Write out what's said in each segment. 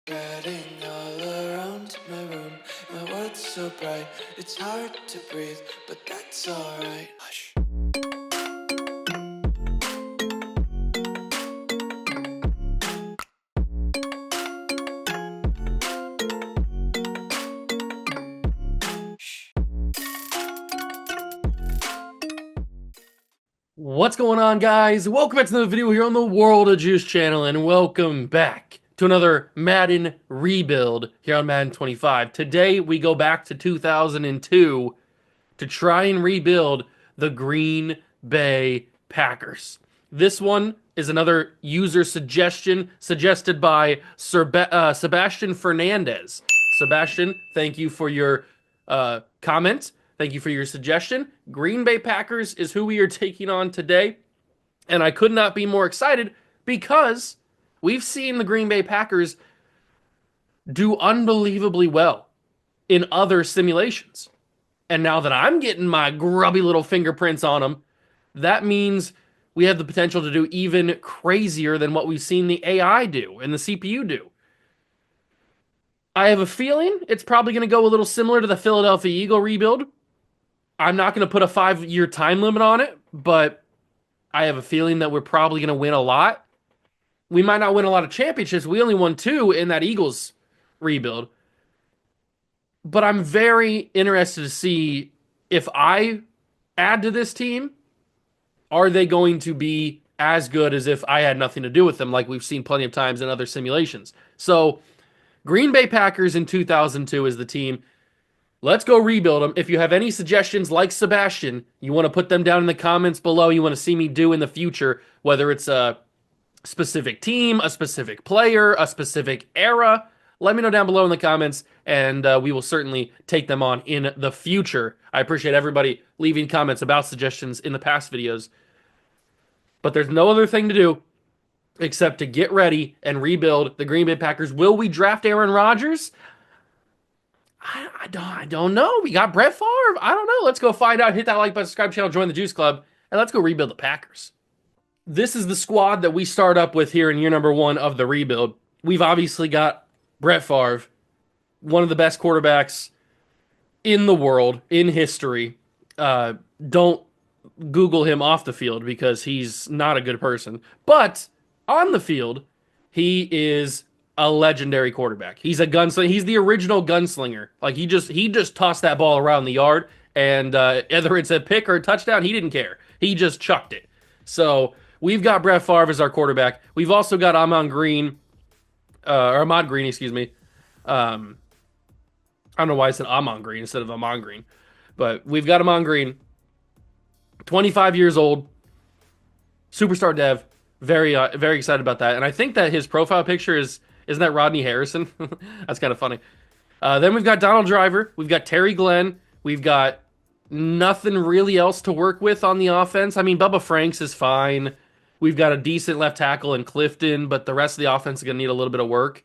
Spreading all around my room, my world's so bright, it's hard to breathe, but that's alright. Hush. What's going on, guys? Welcome back to another video here on the World of Juice channel, and welcome back to another Madden rebuild here on Madden 25. Today, we go back to 2002 to try and rebuild the Green Bay Packers. This one is another user suggestion suggested by Sebastian Fernandez. Sebastian, thank you for your comment. Thank you for your suggestion. Green Bay Packers is who we are taking on today. And I could not be more excited because we've seen the Green Bay Packers do unbelievably well in other simulations. And now that I'm getting my grubby little fingerprints on them, that means we have the potential to do even crazier than what we've seen the AI do and the CPU do. I have a feeling it's probably going to go a little similar to the Philadelphia Eagle rebuild. I'm not going to put a 5-year time limit on it, but I have a feeling that we're probably going to win a lot. We might not win a lot of championships. We only won 2 in that Eagles rebuild. But I'm very interested to see if I add to this team, are they going to be as good as if I had nothing to do with them, like we've seen plenty of times in other simulations. So Green Bay Packers in 2002 is the team. Let's go rebuild them. If you have any suggestions like Sebastian, you want to put them down in the comments below, you want to see me do in the future, whether it's a specific team, a specific player, a specific era, let me know down below in the comments, and we will certainly take them on in the future. I appreciate everybody leaving comments about suggestions in the past videos. But there's no other thing to do except to get ready and rebuild the Green Bay Packers. Will we draft Aaron Rodgers? I don't know. We got Brett Favre. I don't know. Let's go find out. Hit that like button, subscribe channel, join the Juice Club, and let's go rebuild the Packers. This is the squad that we start up with here in year number 1 of the rebuild. We've obviously got Brett Favre, one of the best quarterbacks in the world, in history. Don't Google him off the field because he's not a good person. But on the field, he is a legendary quarterback. He's a gunslinger. He's the original gunslinger. Like he just tossed that ball around the yard, and whether it's a pick or a touchdown, he didn't care. He just chucked it. So we've got Brett Favre as our quarterback. We've also got Ahman Green, or Ahmad Green, excuse me. I don't know why I said Ahman Green instead of Ahman Green, but we've got Ahman Green, 25 years old, superstar dev. Very excited about that. And I think that his profile picture isn't that Rodney Harrison? That's kind of funny. Then we've got Donald Driver. We've got Terry Glenn. We've got nothing really else to work with on the offense. I mean, Bubba Franks is fine. We've got a decent left tackle in Clifton, but the rest of the offense is going to need a little bit of work.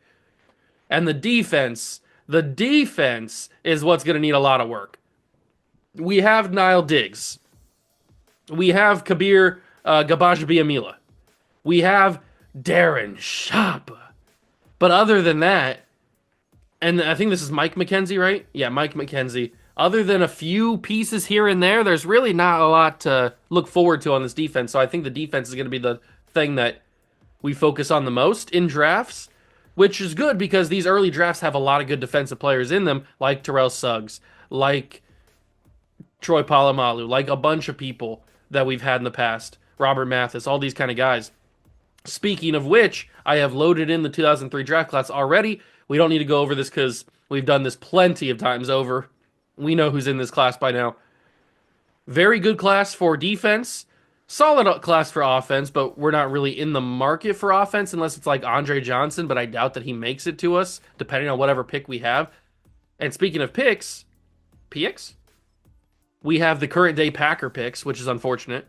And the defense is what's going to need a lot of work. We have Niall Diggs. We have Kabir Gabajbiamila. We have Darren Sharp. But other than that, and I think this is Mike McKenzie, right? Yeah, Mike McKenzie. Other than a few pieces here and there, there's really not a lot to look forward to on this defense. So I think the defense is going to be the thing that we focus on the most in drafts, which is good because these early drafts have a lot of good defensive players in them, like Terrell Suggs, like Troy Polamalu, like a bunch of people that we've had in the past, Robert Mathis, all these kind of guys. Speaking of which, I have loaded in the 2003 draft class already. We don't need to go over this because we've done this plenty of times over. We know who's in this class by now. Very good class for defense. Solid class for offense, but we're not really in the market for offense unless it's like Andre Johnson, but I doubt that he makes it to us, depending on whatever pick we have. And speaking of picks, we have the current day Packer picks, which is unfortunate.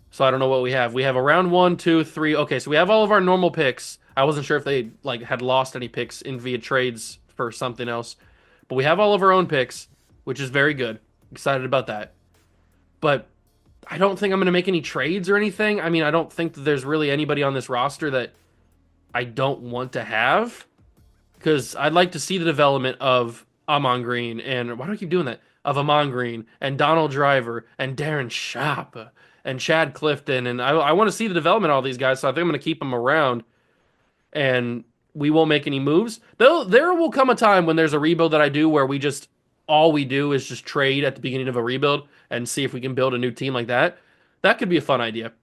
So I don't know what we have. We have a round 1, 2, 3. Okay, so we have all of our normal picks. I wasn't sure if they had lost any picks in via trades for something else. But we have all of our own picks, which is very good. Excited about that. But I don't think I'm going to make any trades or anything. I mean, I don't think that there's really anybody on this roster that I don't want to have. because I'd like to see the development of Amon Green and why do I keep doing that? Of Amon Green and Donald Driver and Darren Schaap and Chad Clifton, and I want to see the development of all these guys. So I think I'm going to keep them around, and we won't make any moves. Though there will come a time when there's a rebuild that I do where we just all we do is just trade at the beginning of a rebuild and see if we can build a new team like that. That could be a fun idea.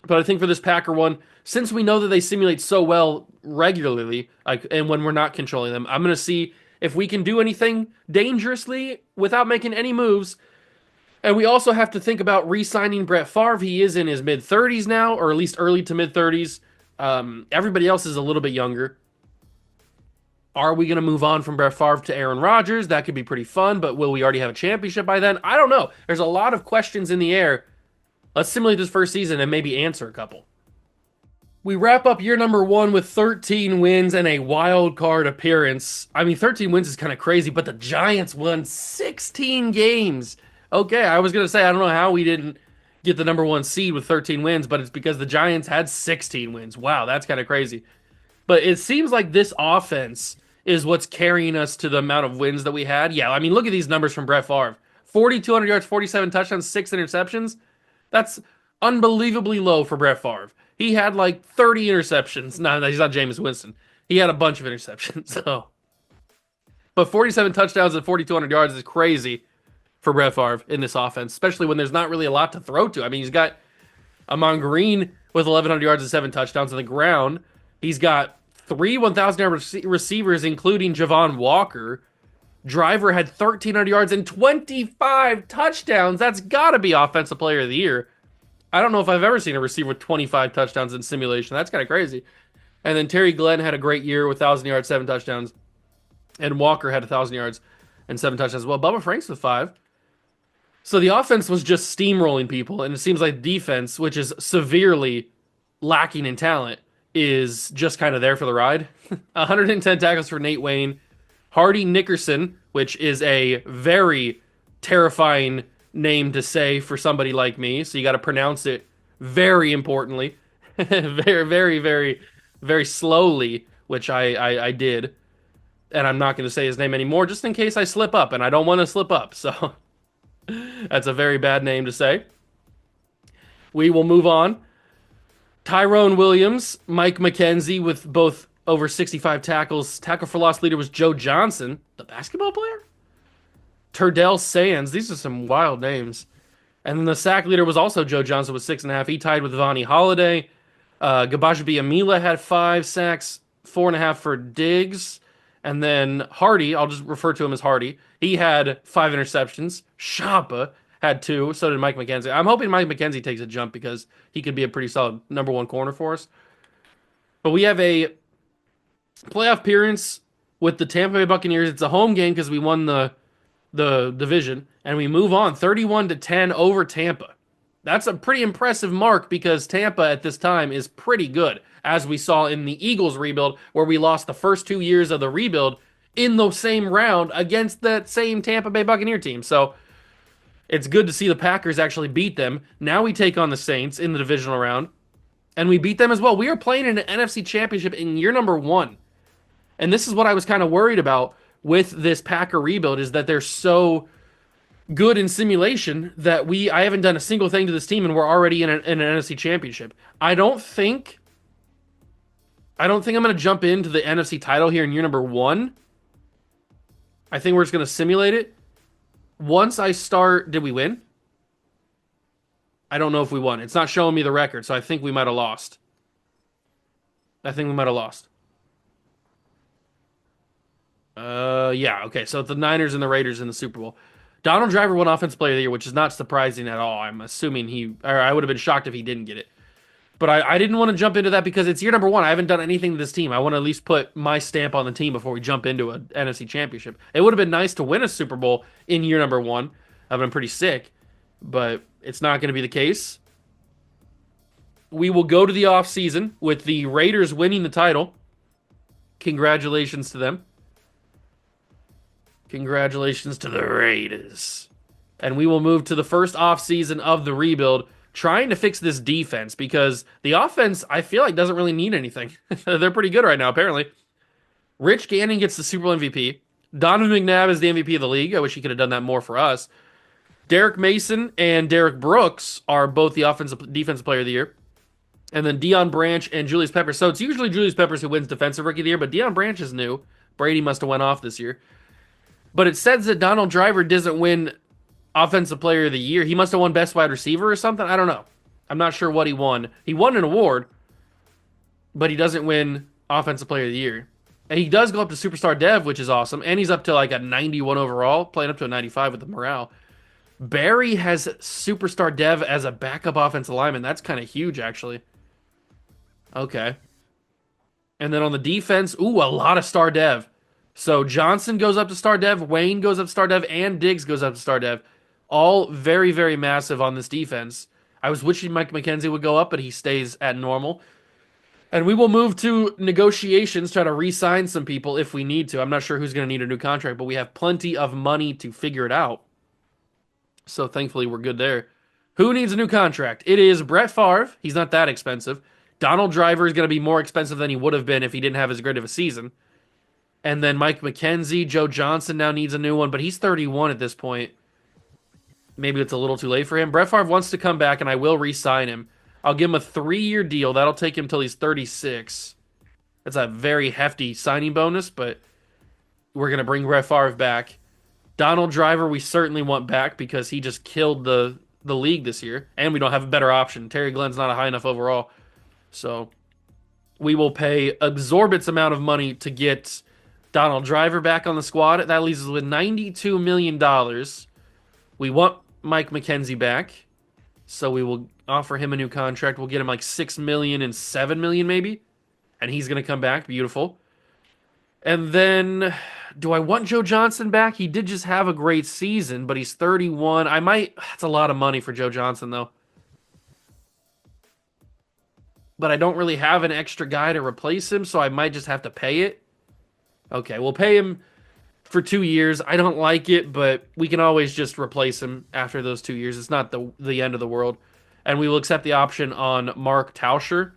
But I think for this Packer one, since we know that they simulate so well regularly, like, and when we're not controlling them, I'm going to see if we can do anything dangerously without making any moves. And we also have to think about re-signing Brett Favre. He is in his mid 30s now, or at least early to mid 30s. Everybody else is a little bit younger. Are we going to move on from Brett Favre to Aaron Rodgers? That could be pretty fun, but will we already have a championship by then? I don't know. There's a lot of questions in the air. Let's simulate this first season and maybe answer a couple. We wrap up year number 1 with 13 wins and a wild card appearance. I mean, 13 wins is kind of crazy, but the Giants won 16 games. Okay, I was going to say, I don't know how we didn't get the number 1 seed with 13 wins, but it's because the Giants had 16 wins. Wow, that's kind of crazy. But it seems like this offense is what's carrying us to the amount of wins that we had. Yeah, I mean, look at these numbers from Brett Favre. 4,200 yards, 47 touchdowns, 6 interceptions. That's unbelievably low for Brett Favre. He had like 30 interceptions. No, he's not Jameis Winston. He had a bunch of interceptions. So, but 47 touchdowns and 4,200 yards is crazy for Brett Favre in this offense, especially when there's not really a lot to throw to. I mean, he's got Amon Green with 1,100 yards and 7 touchdowns on the ground. He's got 3 1,000-yard receivers, including Javon Walker. Driver had 1,300 yards and 25 touchdowns. That's got to be Offensive Player of the Year. I don't know if I've ever seen a receiver with 25 touchdowns in simulation. That's kind of crazy. And then Terry Glenn had a great year with 1,000 yards, 7 touchdowns. And Walker had 1,000 yards and 7 touchdowns as well. Bubba Franks with 5. So the offense was just steamrolling people. And it seems like defense, which is severely lacking in talent, is just kind of there for the ride. 110 tackles for Nate Wayne. Hardy Nickerson, which is a very terrifying name to say for somebody like me. So you got to pronounce it very importantly, very, very, very, very slowly, which I did. And I'm not going to say his name anymore just in case I slip up, and I don't want to slip up. So that's a very bad name to say. We will move on. Tyrone Williams, Mike McKenzie with both over 65 tackles. Tackle for loss leader was Joe Johnson, the basketball player. Turdell Sands. These are some wild names. And then the sack leader was also Joe Johnson with 6.5. He tied with Vonnie Holiday. Gabajabi Amila had 5 sacks, 4.5 for Diggs. And then Hardy, I'll just refer to him as Hardy. He had 5 interceptions. Shapa had 2. So did Mike McKenzie. I'm hoping Mike McKenzie takes a jump because he could be a pretty solid number 1 corner for us. But we have a playoff appearance with the Tampa Bay Buccaneers. It's a home game because we won the division, and we move on 31-10 over Tampa. That's a pretty impressive mark because Tampa at this time is pretty good, as we saw in the Eagles rebuild, where we lost the first 2 years of the rebuild in the same round against that same Tampa Bay Buccaneer team. So it's good to see the Packers actually beat them. Now we take on the Saints in the divisional round, and we beat them as well. We are playing in an NFC Championship in year number 1. And this is what I was kind of worried about with this Packer rebuild, is that they're so good in simulation that I haven't done a single thing to this team and we're already in an NFC Championship. I don't think I'm going to jump into the NFC title here in year number 1. I think we're just going to simulate it. Once I start, did we win? I don't know if we won. It's not showing me the record, so I think we might have lost. Yeah, okay. So the Niners and the Raiders in the Super Bowl. Donald Driver won Offensive Player of the Year, which is not surprising at all. I'm assuming I would have been shocked if he didn't get it. But I didn't want to jump into that because it's year number 1. I haven't done anything to this team. I want to at least put my stamp on the team before we jump into an NFC Championship. It would have been nice to win a Super Bowl in year number 1. I've been pretty sick, but it's not going to be the case. We will go to the offseason with the Raiders winning the title. Congratulations to them. Congratulations to the Raiders. And we will move to the first offseason of the rebuild, trying to fix this defense because the offense, I feel like, doesn't really need anything. They're pretty good right now, apparently. Rich Gannon gets the Super Bowl MVP. Donovan McNabb is the MVP of the league. I wish he could have done that more for us. Derek Mason and Derek Brooks are both the offensive defensive player of the year. And then Deion Branch and Julius Peppers. So it's usually Julius Peppers who wins defensive rookie of the year, but Deion Branch is new. Brady must have went off this year. But it says that Donald Driver doesn't win offensive player of the year. He must have won best wide receiver or something. I don't know. I'm not sure what he won. He won an award, but he doesn't win offensive player of the year. And he does go up to superstar dev, which is awesome. And he's up to like a 91 overall, playing up to a 95 with the morale. Barry has superstar dev as a backup offensive lineman. That's kind of huge, actually. Okay. And then on the defense, ooh, a lot of star dev. So Johnson goes up to star dev, Wayne goes up to star dev, and Diggs goes up to star dev. All very, very massive on this defense. I was wishing Mike McKenzie would go up, but he stays at normal. And we will move to negotiations, try to re-sign some people if we need to. I'm not sure who's going to need a new contract, but we have plenty of money to figure it out. So thankfully, we're good there. Who needs a new contract? It is Brett Favre. He's not that expensive. Donald Driver is going to be more expensive than he would have been if he didn't have as great of a season. And then Mike McKenzie, Joe Johnson now needs a new one, but he's 31 at this point. Maybe it's a little too late for him. Brett Favre wants to come back, and I will re-sign him. I'll give him a 3-year deal. That'll take him till he's 36. That's a very hefty signing bonus, but we're going to bring Brett Favre back. Donald Driver, we certainly want back because he just killed the league this year, and we don't have a better option. Terry Glenn's not a high enough overall. So we will pay exorbitant amount of money to get Donald Driver back on the squad. That leaves us with $92 million. We want Mike McKenzie back. So we will offer him a new contract. We'll get him like $6 million and $7 million maybe. And he's going to come back. Beautiful. And then, do I want Joe Johnson back? He did just have a great season, but he's 31. I might, that's a lot of money for Joe Johnson though. But I don't really have an extra guy to replace him, so I might just have to pay it. Okay, we'll pay him for 2 years. I don't like it, but we can always just replace him after those 2 years. It's not the end of the world. And we will accept the option on Mark Tauscher.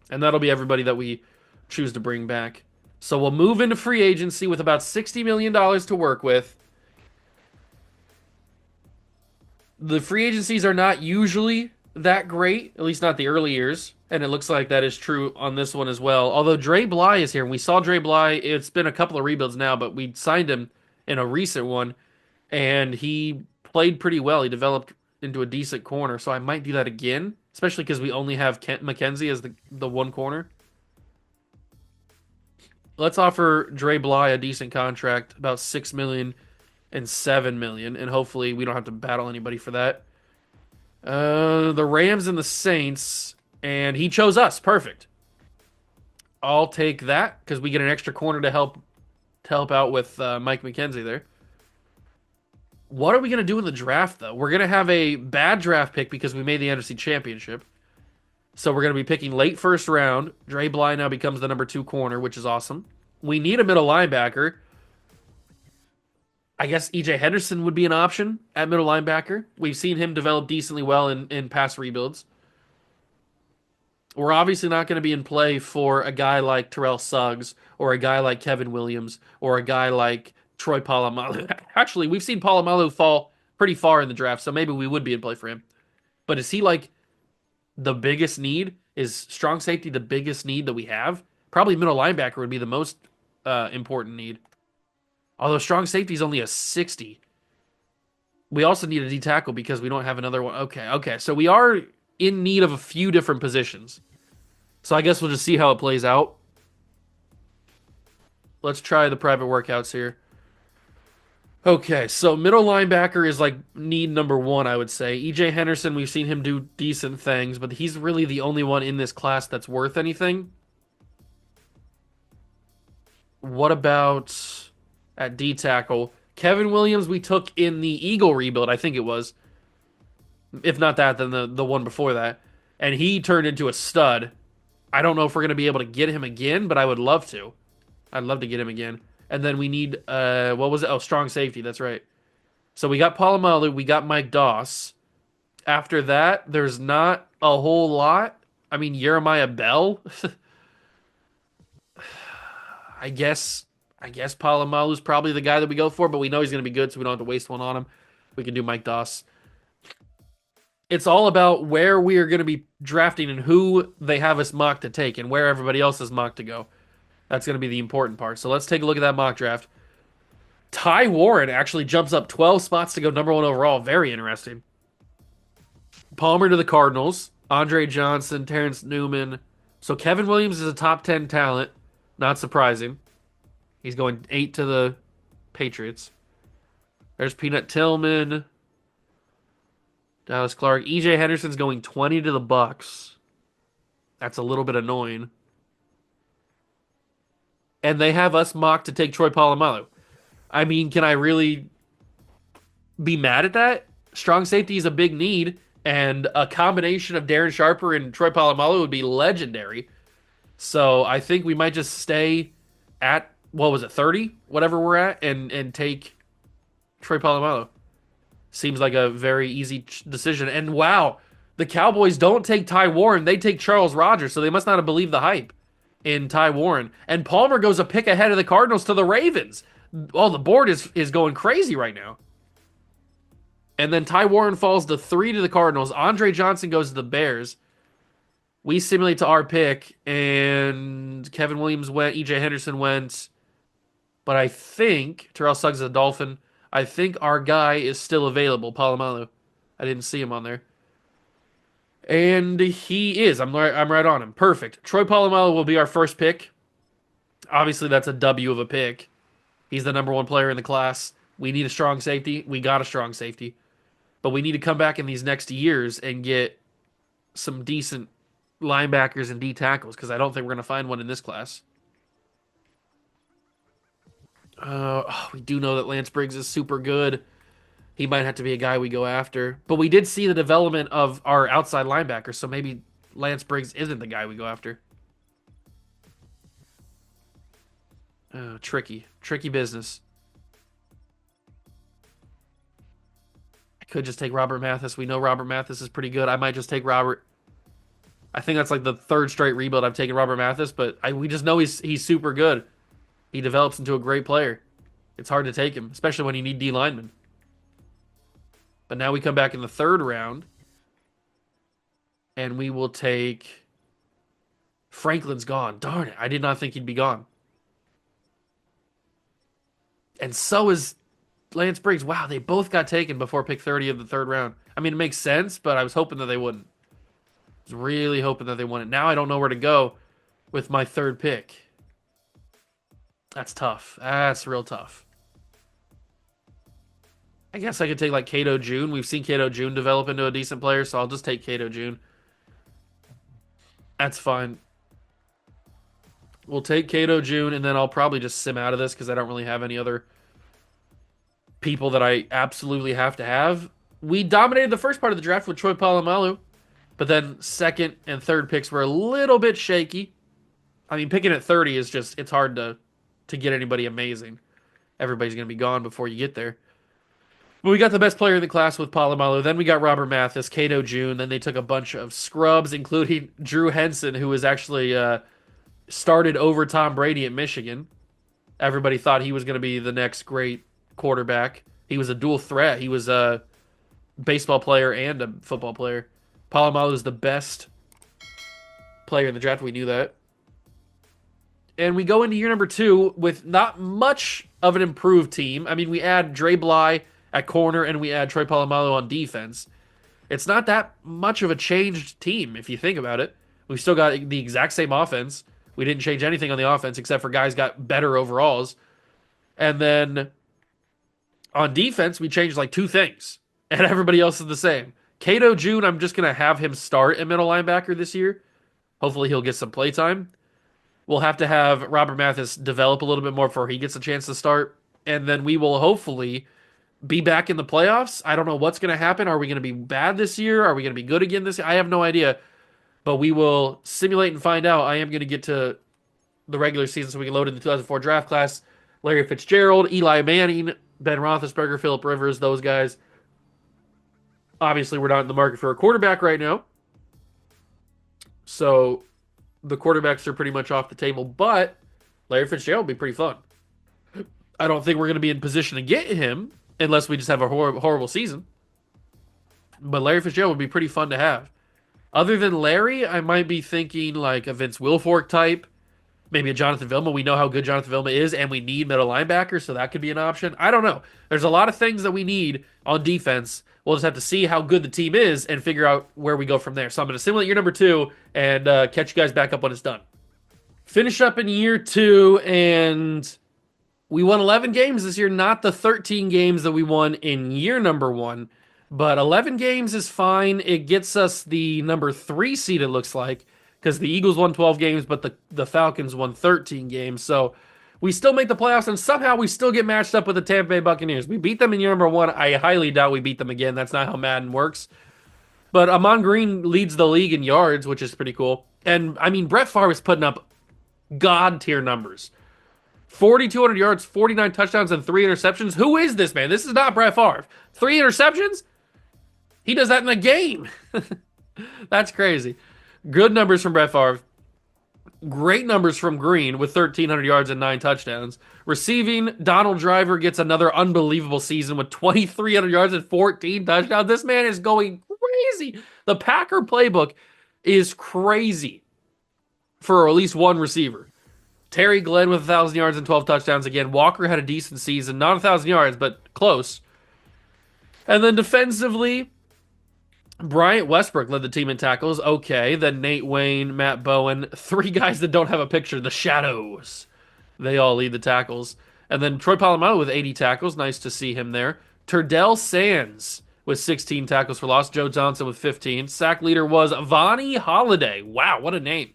And that'll be everybody that we choose to bring back. So we'll move into free agency with about $60 million to work with. The free agencies are not usually that great, at least not the early years. And it looks like that is true on this one as well. Although Dre Bly is here, and we saw Dre Bly. It's been a couple of rebuilds now, but we signed him in a recent one, and he played pretty well. He developed into a decent corner, so I might do that again, especially because we only have McKenzie as the one corner. Let's offer Dre Bly a decent contract, about $6 million and $7 million, and hopefully we don't have to battle anybody for that. The Rams and the Saints, and he chose us. Perfect. I'll take that because we get an extra corner to help out with Mike McKenzie there. What are we gonna do in the draft though? We're gonna have a bad draft pick because we made the NFC Championship. So we're gonna be picking late first round. Dre Bly now becomes the number 2 corner, which is awesome. We need a middle linebacker. I guess EJ Henderson would be an option at middle linebacker. We've seen him develop decently well in past rebuilds. We're obviously not going to be in play for a guy like Terrell Suggs or a guy like Kevin Williams or a guy like Troy Polamalu. Actually, we've seen Polamalu fall pretty far in the draft, so maybe we would be in play for him. But is he like the biggest need? Is strong safety the biggest need that we have? Probably middle linebacker would be the most important need. Although strong safety is only a 60. We also need a D tackle because we don't have another one. Okay. So we are in need of a few different positions. So I guess we'll just see how it plays out. Let's try the private workouts here. Okay, so middle linebacker is like need number 1, I would say. EJ Henderson, we've seen him do decent things, but he's really the only one in this class that's worth anything. What about at D tackle? Kevin Williams we took in the Eagle rebuild, I think it was. If not that, then the one before that. And he turned into a stud. I don't know if we're going to be able to get him again, but I would love to. I'd love to get him again. And then we need, what was it? Oh, strong safety. That's right. So we got Polamalu. We got Mike Doss. After that, there's not a whole lot. I mean, Jeremiah Bell. I guess I guess Palomalu's probably the guy that we go for, but we know he's going to be good, so we don't have to waste one on him. We can do Mike Doss. It's all about where we are going to be drafting and who they have us mocked to take and where everybody else is mocked to go. That's going to be the important part. So let's take a look at that mock draft. Ty Warren actually jumps up 12 spots to go number one overall. Very interesting. Palmer to the Cardinals. Andre Johnson, Terrence Newman. So Kevin Williams is a top 10 talent. Not surprising. He's going 8 to the Patriots. There's Peanut Tillman. Dallas Clark. EJ Henderson's going 20 to the Bucks. That's a little bit annoying. And they have us mocked to take Troy Polamalu. I mean, can I really be mad at that? Strong safety is a big need, and a combination of Darren Sharper and Troy Polamalu would be legendary. So I think we might just stay at, what was it, 30? Whatever we're at, and take Troy Polamalu. Seems like a very easy decision. And wow, the Cowboys don't take Ty Warren. They take Charles Rogers, so they must not have believed the hype in Ty Warren. And Palmer goes a pick ahead of the Cardinals to the Ravens. Oh, the board is going crazy right now. And then Ty Warren falls to 3 to the Cardinals. Andre Johnson goes to the Bears. We simulate to our pick, and Kevin Williams went, EJ Henderson went. But I think Terrell Suggs is a Dolphin. I think our guy is still available, Polamalu. I didn't see him on there. And he is. I'm right on him. Perfect. Troy Polamalu will be our first pick. Obviously, that's a W of a pick. He's the number one player in the class. We need a strong safety. We got a strong safety. But we need to come back in these next years and get some decent linebackers and D tackles, because I don't think we're going to find one in this class. We do know that Lance Briggs is super good. He might have to be a guy we go after. But we did see the development of our outside linebackers, so maybe Lance Briggs isn't the guy we go after. Tricky. Tricky business. I could just take Robert Mathis. We know Robert Mathis is pretty good. I might just take Robert. I think that's like the third straight rebuild I've taken Robert Mathis, but we just know he's super good. He develops into a great player. It's hard to take him, especially when you need D linemen. But now we come back in the third round, and we will take... Franklin's gone. Darn it, I did not think he'd be gone. And so is Lance Briggs. Wow, they both got taken before pick 30 of the third round. I mean, it makes sense, but I was hoping that they wouldn't. I was really hoping that they wouldn't. Now I don't know where to go with my third pick. That's tough. That's real tough. I guess I could take like Cato June. We've seen Cato June develop into a decent player, so I'll just take Cato June. That's fine. We'll take Cato June, and then I'll probably just sim out of this because I don't really have any other people that I absolutely have to have. We dominated the first part of the draft with Troy Polamalu, but then second and third picks were a little bit shaky. I mean, picking at 30 is just, it's hard to get anybody amazing. Everybody's going to be gone before you get there. But we got the best player in the class with Polamalu. Then we got Robert Mathis, Cato June. Then they took a bunch of scrubs, including Drew Henson, who was actually started over Tom Brady at Michigan. Everybody thought he was going to be the next great quarterback. He was a dual threat. He was a baseball player and a football player. Polamalu is the best player in the draft. We knew that. And we go into year number 2 with not much of an improved team. I mean, we add Dre Bly at corner and we add Troy Polamalu on defense. It's not that much of a changed team if you think about it. We've still got the exact same offense. We didn't change anything on the offense except for guys got better overalls. And then on defense, we changed like 2 things. And everybody else is the same. Cato June, I'm just going to have him start at middle linebacker this year. Hopefully he'll get some play time. We'll have to have Robert Mathis develop a little bit more before he gets a chance to start. And then we will hopefully be back in the playoffs. I don't know what's going to happen. Are we going to be bad this year? Are we going to be good again this year? I have no idea. But we will simulate and find out. I am going to get to the regular season so we can load in the 2004 draft class. Larry Fitzgerald, Eli Manning, Ben Roethlisberger, Phillip Rivers, those guys. Obviously, we're not in the market for a quarterback right now. So the quarterbacks are pretty much off the table. But Larry Fitzgerald would be pretty fun. I don't think we're going to be in position to get him unless we just have a horrible season. But Larry Fitzgerald would be pretty fun to have. Other than Larry, I might be thinking like a Vince Wilfork type, maybe a Jonathan Vilma. We know how good Jonathan Vilma is, and we need middle linebackers, so that could be an option. I don't know. There's a lot of things that we need on defense. We'll just have to see how good the team is and figure out where we go from there. So I'm going to simulate year number 2 and catch you guys back up when it's done. Finish up in year 2, and we won 11 games this year, not the 13 games that we won in year number 1. But 11 games is fine. It gets us the number 3 seed, it looks like, because the Eagles won 12 games, but the Falcons won 13 games. So we still make the playoffs, and somehow we still get matched up with the Tampa Bay Buccaneers. We beat them in year number 1. I highly doubt we beat them again. That's not how Madden works. But Amon Green leads the league in yards, which is pretty cool. And, I mean, Brett Favre is putting up God-tier numbers. 4,200 yards, 49 touchdowns, and 3 interceptions. Who is this man? This is not Brett Favre. 3 interceptions? He does that in a game. That's crazy. Good numbers from Brett Favre. Great numbers from Green with 1,300 yards and 9 touchdowns. Receiving, Donald Driver gets another unbelievable season with 2,300 yards and 14 touchdowns. This man is going crazy. The Packer playbook is crazy for at least one receiver. Terry Glenn with 1,000 yards and 12 touchdowns again. Walker had a decent season. Not 1,000 yards, but close. And then defensively, Bryant Westbrook led the team in tackles. Okay. Then Nate Wayne, Matt Bowen, 3 guys that don't have a picture. The Shadows. They all lead the tackles. And then Troy Polamalu with 80 tackles. Nice to see him there. Turdell Sands with 16 tackles for loss. Joe Johnson with 15. Sack leader was Vonnie Holiday. Wow, what a name.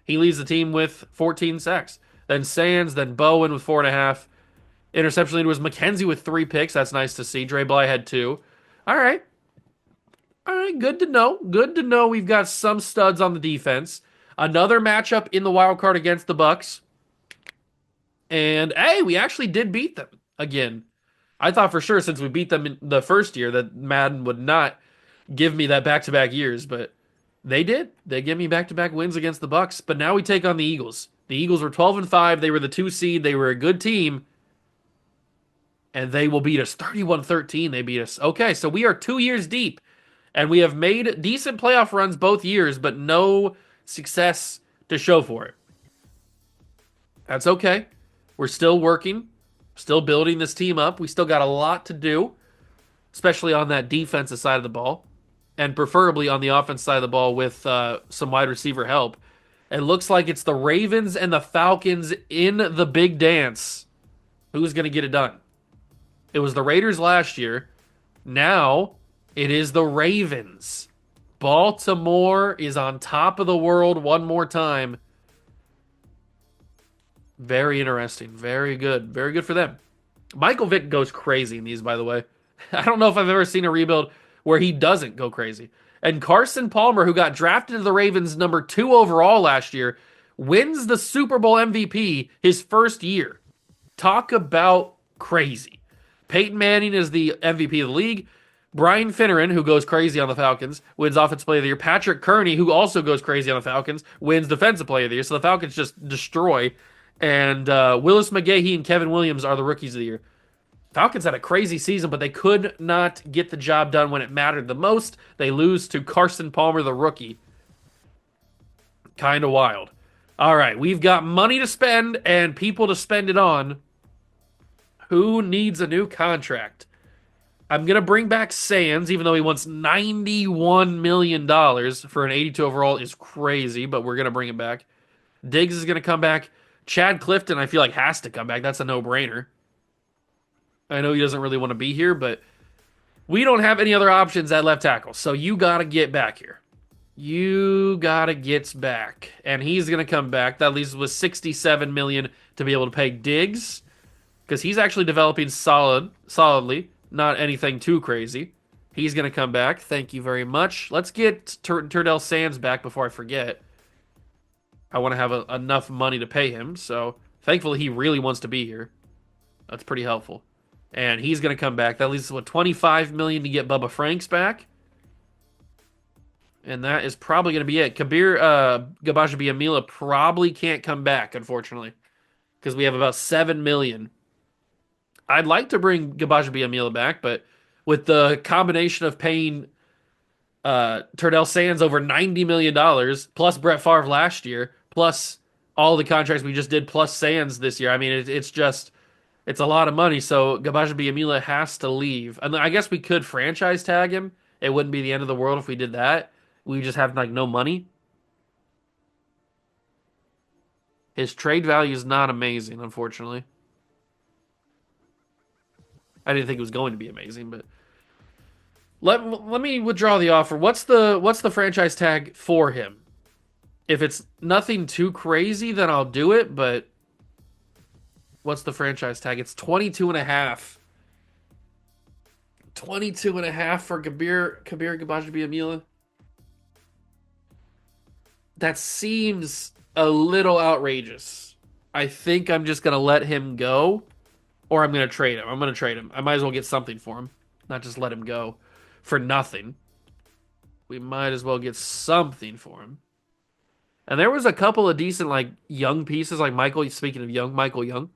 He leads the team with 14 sacks. Then Sands, then Bowen with 4.5. Interception leader was McKenzie with 3 picks. That's nice to see. Dre Bly had 2. All right, good to know. Good to know we've got some studs on the defense. Another matchup in the wild card against the Bucks. And, hey, we actually did beat them again. I thought for sure since we beat them in the first year that Madden would not give me that back-to-back years, but they did. They gave me back-to-back wins against the Bucks. But now we take on the Eagles. The Eagles were 12-5. They were the 2 seed. They were a good team. And they will beat us. 31-13, they beat us. Okay, so we are 2 years deep. And we have made decent playoff runs both years, but no success to show for it. That's okay. We're still working, still building this team up. We still got a lot to do, especially on that defensive side of the ball, and preferably on the offense side of the ball with some wide receiver help. It looks like it's the Ravens and the Falcons in the big dance. Who's going to get it done? It was the Raiders last year. Now it is the Ravens. Baltimore is on top of the world one more time. Very interesting. Very good. Very good for them. Michael Vick goes crazy in these, by the way. I don't know if I've ever seen a rebuild where he doesn't go crazy. And Carson Palmer, who got drafted to the Ravens number 2 overall last year, wins the Super Bowl MVP his first year. Talk about crazy. Peyton Manning is the MVP of the league. Brian Finneran, who goes crazy on the Falcons, wins Offensive Player of the Year. Patrick Kearney, who also goes crazy on the Falcons, wins Defensive Player of the Year. So the Falcons just destroy. And Willis McGahee and Kevin Williams are the Rookies of the Year. Falcons had a crazy season, but they could not get the job done when it mattered the most. They lose to Carson Palmer, the rookie. Kind of wild. All right, we've got money to spend and people to spend it on. Who needs a new contract? I'm going to bring back Sands, even though he wants $91 million for an 82 overall is crazy, but we're going to bring him back. Diggs is going to come back. Chad Clifton, I feel like, has to come back. That's a no-brainer. I know he doesn't really want to be here, but we don't have any other options at left tackle, so you got to get back here. You got to get back, and he's going to come back. That leaves us with $67 million to be able to pay Diggs, because he's actually developing solidly, not anything too crazy. He's going to come back. Thank you very much. Let's get Turdell Sands back before I forget. I want to have enough money to pay him, so thankfully he really wants to be here. That's pretty helpful. And he's going to come back. That leaves us with $25 million to get Bubba Franks back. And that is probably going to be it. Kabir Gabajabiamila probably can't come back, unfortunately. because we have about 7 million. I'd like to bring Gabajabi Amila back, but with the combination of paying Turdell Sands over $90 million plus Brett Favre last year, plus all the contracts we just did, plus Sands this year. I mean, it's just it's a lot of money. So Gabajabi Amila has to leave, and I guess we could franchise tag him. It wouldn't be the end of the world if we did that. We just have like no money. His trade value is not amazing, unfortunately. I didn't think it was going to be amazing, but let me withdraw the offer. What's the franchise tag for him? If it's nothing too crazy, then I'll do it, but what's the franchise tag? It's 22 and a half. 22 and a half for Kabir Gbajabiamila. That seems a little outrageous. I think I'm just going to let him go, or I'm going to trade him. I'm going to trade him. I might as well get something for him, not just let him go for nothing. We might as well get something for him. And there was a couple of decent like young pieces, like Michael. Speaking of young, Michael Young.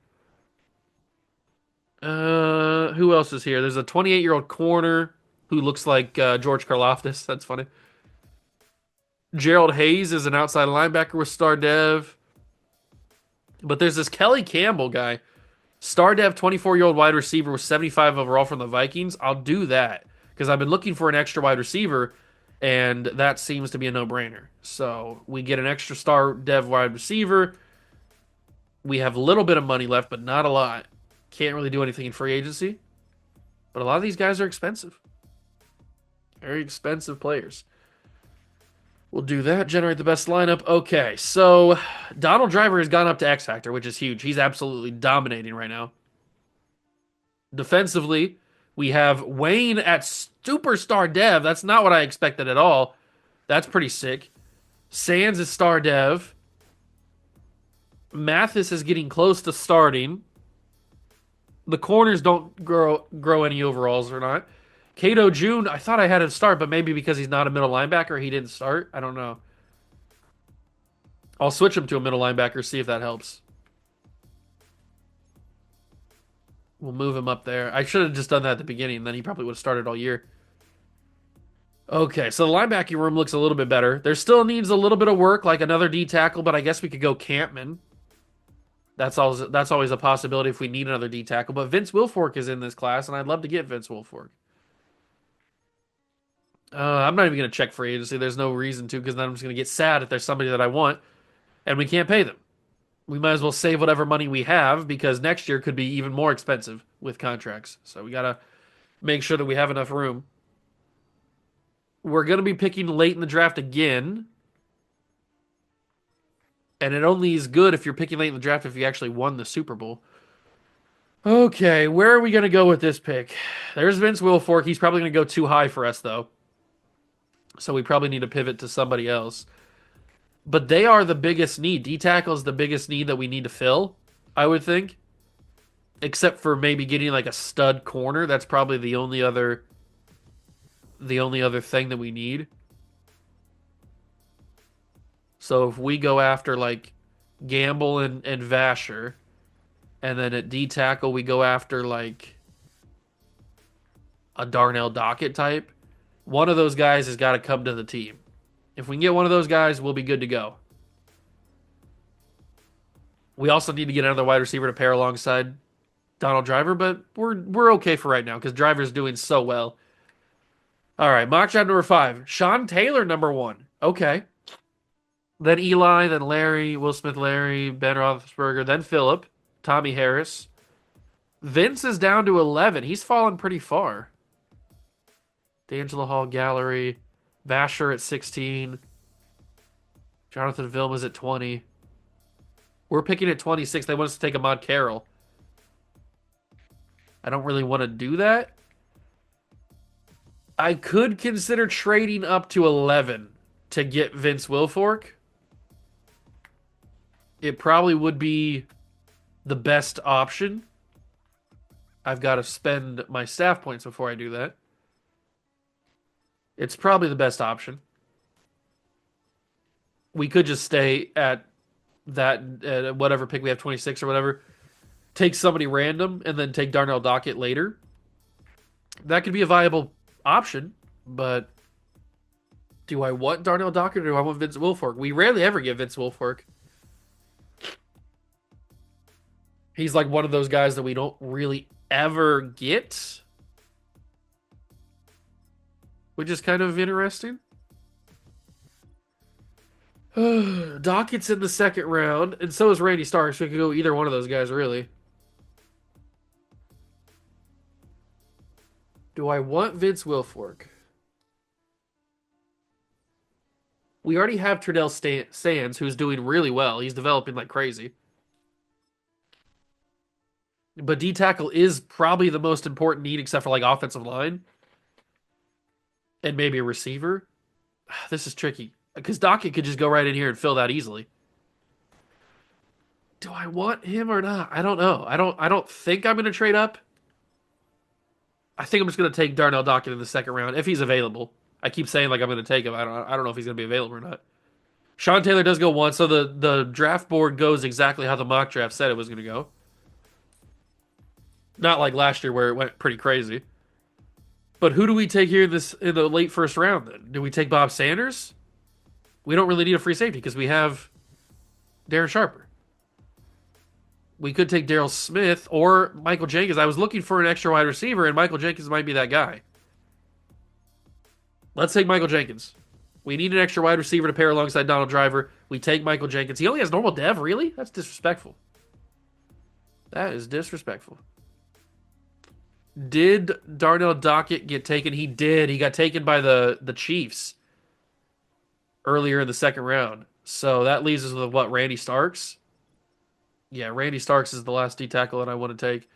Who else is here? There's a 28-year-old corner who looks like George Karlaftis. That's funny. Gerald Hayes is an outside linebacker with Star Dev. But there's this Kelly Campbell guy, Star Dev, 24-year-old wide receiver with 75 overall from the Vikings. I'll do that because I've been looking for an extra wide receiver, and that seems to be a no-brainer. So we get an extra Star Dev wide receiver. We have a little bit of money left, but not a lot. Can't really do anything in free agency. But a lot of these guys are expensive. Very expensive players. We'll do that. Generate the best lineup. Okay, so Donald Driver has gone up to X Factor, which is huge. He's absolutely dominating right now. Defensively, we have Wayne at Superstar Dev. That's not what I expected at all. That's pretty sick. Sands is Star Dev. Mathis is getting close to starting. The corners don't grow any overalls or not. Cato June, I thought I had him start, but maybe because he's not a middle linebacker, he didn't start. I don't know. I'll switch him to a middle linebacker, see if that helps. We'll move him up there. I should have just done that at the beginning, then he probably would have started all year. Okay, so the linebacking room looks a little bit better. There still needs a little bit of work, like another D tackle, but I guess we could go Campman. That's always a possibility if we need another D tackle. But Vince Wilfork is in this class, and I'd love to get Vince Wilfork. I'm not even going to check free agency. There's no reason to, because then I'm just going to get sad if there's somebody that I want and we can't pay them. We might as well save whatever money we have because next year could be even more expensive with contracts. So we got to make sure that we have enough room. We're going to be picking late in the draft again. And it only is good if you're picking late in the draft if you actually won the Super Bowl. Okay, where are we going to go with this pick? There's Vince Wilfork. He's probably going to go too high for us, though. So we probably need to pivot to somebody else. But they are the biggest need. D-tackle is the biggest need that we need to fill, I would think. Except for maybe getting like a stud corner. That's probably the only other thing that we need. So if we go after like Gamble and Vasher, and then at D-tackle we go after like a Darnell Dockett type, one of those guys has got to come to the team. If we can get one of those guys, we'll be good to go. We also need to get another wide receiver to pair alongside Donald Driver, but we're okay for right now because Driver's doing so well. All right, mock draft number 5. Sean Taylor, number 1. Okay. Then Eli, then Larry, Will Smith, Larry, Ben Roethlisberger, then Phillip, Tommy Harris. Vince is down to 11. He's fallen pretty far. D'Angelo Hall, Gallery, Vasher at 16. Jonathan Vilma's at 20. We're picking at 26. They want us to take Ahmad Carroll. I don't really want to do that. I could consider trading up to 11 to get Vince Wilfork. It probably would be the best option. I've got to spend my staff points before I do that. It's probably the best option. We could just stay at that whatever pick we have, 26 or whatever, take somebody random and then take Darnell Dockett later. That could be a viable option, but do I want Darnell Dockett or do I want Vince Wilfork? We rarely ever get Vince Wilfork. He's like one of those guys that we don't really ever get, which is kind of interesting. Dockett's in the second round, and so is Randy Starks. We could go either one of those guys, really. Do I want Vince Wilfork? We already have Trudell Sands, who's doing really well. He's developing like crazy. But D tackle is probably the most important need, except for like offensive line and maybe a receiver. This is tricky because Dockett could just go right in here and fill that easily. Do I want him or not? I don't know. I don't think I'm going to trade up. I think I'm just going to take Darnell Dockett in the second round if he's available. I keep saying like I'm going to take him. I don't know if he's going to be available or not. Sean Taylor does go one, so the draft board goes exactly how the mock draft said it was going to go. Not like last year where it went pretty crazy. But who do we take here in the late first round then? Do we take Bob Sanders? We don't really need a free safety because we have Darren Sharper. We could take Daryl Smith or Michael Jenkins. I was looking for an extra wide receiver, and Michael Jenkins might be that guy. Let's take Michael Jenkins. We need an extra wide receiver to pair alongside Donald Driver. We take Michael Jenkins. He only has normal dev, really? That's disrespectful. That is disrespectful. Did Darnell Dockett get taken? He did. He got taken by the Chiefs earlier in the second round. So that leaves us with what, Randy Starks? Yeah, Randy Starks is the last D tackle that I want to take.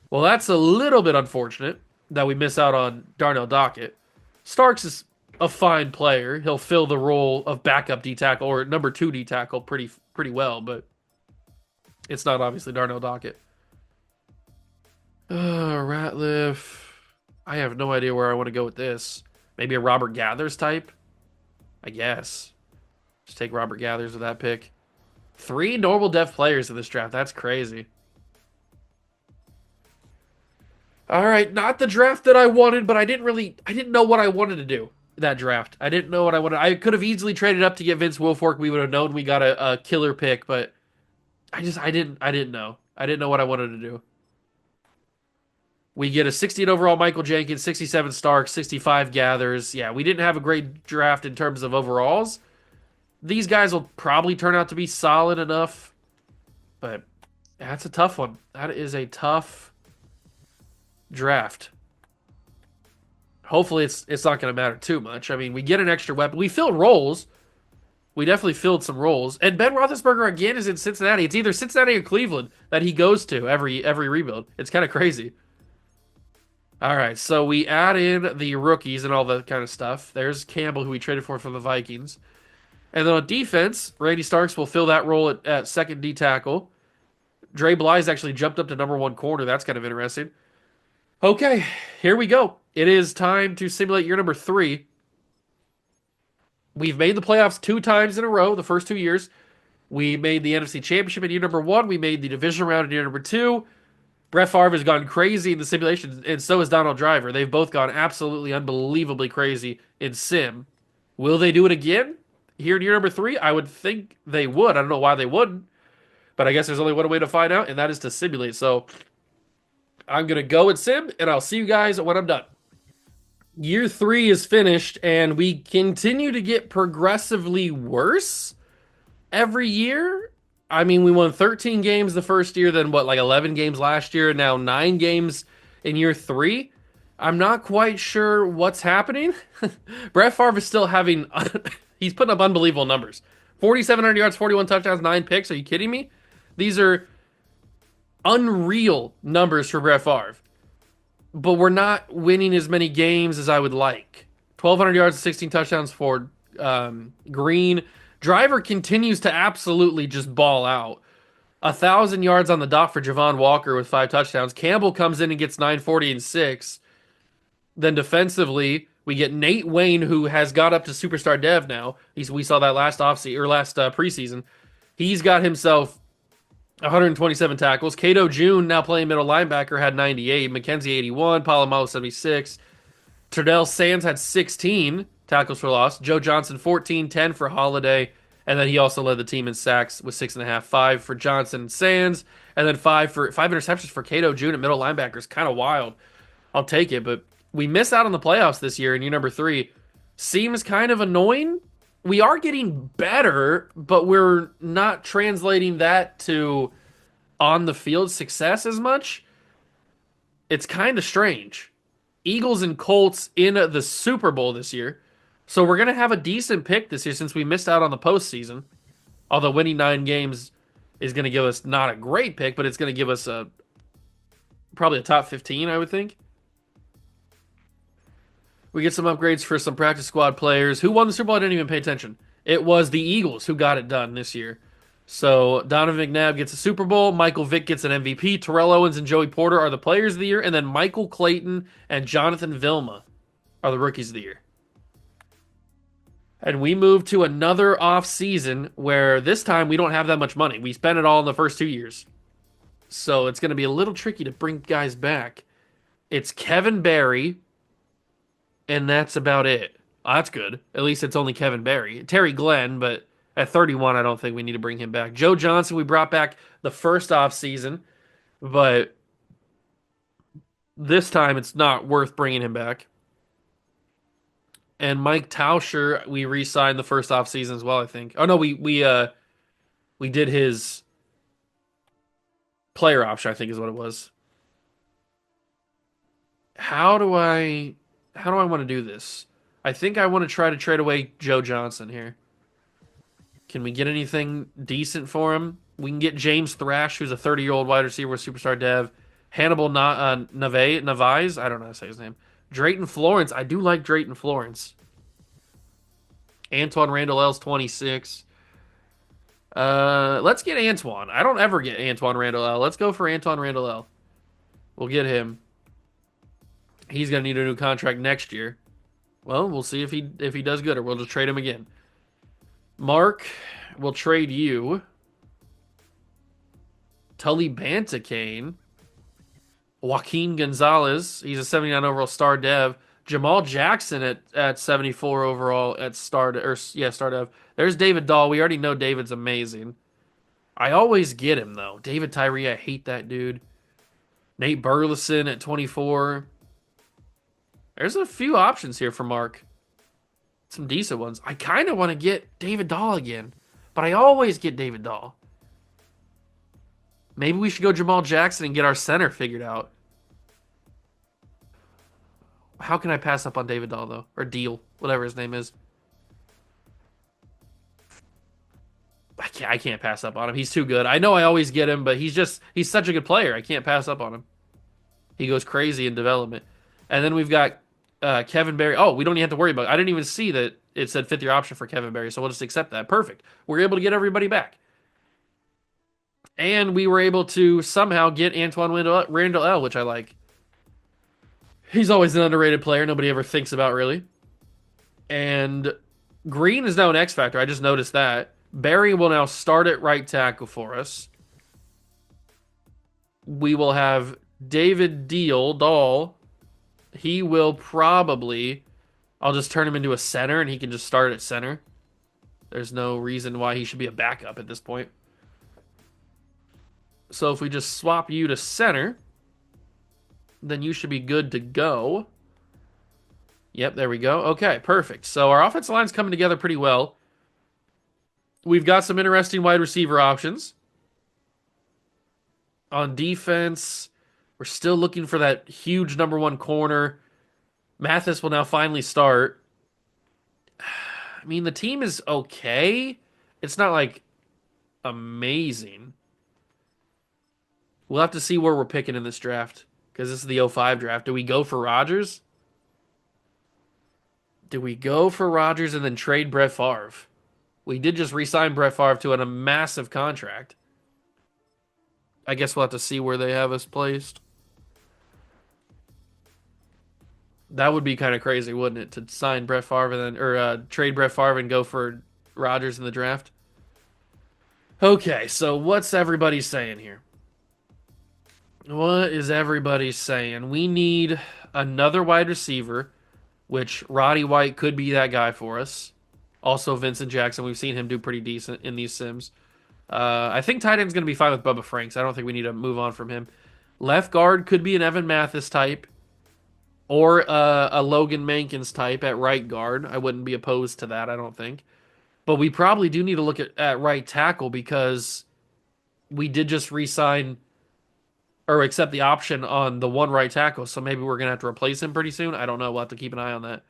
Well, that's a little bit unfortunate that we miss out on Darnell Dockett. Starks is a fine player. He'll fill the role of backup D tackle or number 2 D tackle pretty well, but it's not obviously Darnell Dockett. Ratliff. I have no idea where I want to go with this. Maybe a Robert Gathers type? I guess. Just take Robert Gathers with that pick. 3 normal def players in this draft. That's crazy. All right, not the draft that I wanted, but I didn't know what I wanted to do that draft. I didn't know what I wanted. I could have easily traded up to get Vince Wilfork. We would have known we got a killer pick, but I didn't know. I didn't know what I wanted to do. We get a 16 overall Michael Jenkins, 67 Starks, 65 Gathers. Yeah, we didn't have a great draft in terms of overalls. These guys will probably turn out to be solid enough, but that's a tough one. That is a tough draft. Hopefully it's not going to matter too much. I mean, we get an extra weapon. We filled roles. We definitely filled some roles. And Ben Roethlisberger again is in Cincinnati. It's either Cincinnati or Cleveland that he goes to every rebuild. It's kind of crazy. All right, so we add in the rookies and all that kind of stuff. There's Campbell, who we traded for from the Vikings. And then on defense, Randy Starks will fill that role at second D tackle. Dre Bly's actually jumped up to number 1 corner. That's kind of interesting. Okay, here we go. It is time to simulate year number 3. We've made the playoffs 2 times in a row, the first 2 years. We made the NFC Championship in year number 1. We made the division round in year number 2. Brett Favre has gone crazy in the simulation, and so has Donald Driver. They've both gone absolutely unbelievably crazy in sim. Will they do it again here in year number 3? I would think they would. I don't know why they wouldn't, but I guess there's only one way to find out, and that is to simulate. So I'm going to go and sim, and I'll see you guys when I'm done. Year 3 is finished, and we continue to get progressively worse every year. I mean, we won 13 games the first year, then like 11 games last year, and now 9 games in year 3. I'm not quite sure what's happening. Brett Favre is still having, he's putting up unbelievable numbers. 4,700 yards, 41 touchdowns, 9 picks. Are you kidding me? These are unreal numbers for Brett Favre. But we're not winning as many games as I would like. 1,200 yards and 16 touchdowns for Green. Driver continues to absolutely just ball out. 1,000 yards on the dot for Javon Walker with 5 touchdowns. Campbell comes in and gets 940 and 6. Then defensively, we get Nate Wayne, who has got up to superstar dev now. We saw that last preseason. He's got himself 127 tackles. Cato June, now playing middle linebacker, had 98. McKenzie 81. Palomalo 76. Terdell Sands had 16 tackles for loss. Joe Johnson 14, 10 for Holiday. And then he also led the team in sacks with 6.5, 5 for Johnson and Sands, and then five interceptions for Cato June at middle linebacker is kind of wild. I'll take it, but we miss out on the playoffs this year, and year number three seems kind of annoying. We are getting better, but we're not translating that to on the field success as much. It's kind of strange. Eagles and Colts in the Super Bowl this year. So we're going to have a decent pick this year since we missed out on the postseason. Although winning 9 games is going to give us not a great pick, but it's going to give us probably a top 15, I would think. We get some upgrades for some practice squad players. Who won the Super Bowl? I didn't even pay attention. It was the Eagles who got it done this year. So Donovan McNabb gets a Super Bowl. Michael Vick gets an MVP. Terrell Owens and Joey Porter are the players of the year. And then Michael Clayton and Jonathan Vilma are the rookies of the year. And we move to another off season where this time we don't have that much money. We spent it all in the first 2 years. So it's going to be a little tricky to bring guys back. It's Kevin Barry, and that's about it. Oh, that's good. At least it's only Kevin Barry. Terry Glenn, but at 31, I don't think we need to bring him back. Joe Johnson, we brought back the first off season, but this time it's not worth bringing him back. And Mike Tauscher, we re-signed the first off season as well, I think. Oh no, we did his player option, I think is what it was. How do I want to do this? I think I want to try to trade away Joe Johnson here. Can we get anything decent for him? We can get James Thrash, who's a 30-year-old wide receiver with superstar dev. Hannibal Navies, I don't know how to say his name. Drayton Florence, I do like Drayton Florence. Antoine Randall L's 26. Let's get Antoine. I don't ever get Antoine Randall L. Let's go for Antoine Randall L. We'll get him. He's gonna need a new contract next year. Well, we'll see if he does good, or we'll just trade him again. Mark, we'll trade you. Tully Bantakane. Joaquin Gonzalez. He's a 79 overall star dev. Jamal Jackson at 74 overall at star dev. There's David Dahl. We already know David's amazing. I always get him though. David Tyree, I hate that dude. Nate Burleson at 24. There's a few options here for Mark. Some decent ones. I kind of want to get David Dahl again, but I always get David Dahl. Maybe we should go Jamal Jackson and get our center figured out. How can I pass up on David Dahl, though? Or Deal, whatever his name is. I can't pass up on him. He's too good. I know I always get him, but he's such a good player. I can't pass up on him. He goes crazy in development. And then we've got Kevin Barry. Oh, we don't even have to worry about it. I didn't even see that it said fifth year option for Kevin Barry, so we'll just accept that. Perfect. We're able to get everybody back. And we were able to somehow get Antoine Randall L, which I like. He's always an underrated player. Nobody ever thinks about, really. And Green is now an X Factor. I just noticed that. Barry will now start at right tackle for us. We will have David Dahl. He will probably... I'll just turn him into a center, and he can just start at center. There's no reason why he should be a backup at this point. So if we just swap you to center, then you should be good to go. Yep, there we go. Okay, perfect. So our offensive line's coming together pretty well. We've got some interesting wide receiver options. On defense, we're still looking for that huge number one corner. Mathis will now finally start. I mean, the team is okay. It's not like amazing. We'll have to see where we're picking in this draft, because this is the 05 draft. Do we go for Rodgers? Do we go for Rodgers and then trade Brett Favre? We did just re-sign Brett Favre to a massive contract. I guess we'll have to see where they have us placed. That would be kind of crazy, wouldn't it, to sign Brett Favre and then, or trade Brett Favre and go for Rodgers in the draft? Okay, so what's everybody saying here? What is everybody saying? We need another wide receiver, which Roddy White could be that guy for us. Also, Vincent Jackson. We've seen him do pretty decent in these sims. I think tight end's going to be fine with Bubba Franks. I don't think we need to move on from him. Left guard could be an Evan Mathis type or a Logan Mankins type at right guard. I wouldn't be opposed to that, I don't think. But we probably do need to look at right tackle because we did just re sign or accept the option on the one right tackle. So maybe we're going to have to replace him pretty soon. I don't know. We'll have to keep an eye on that.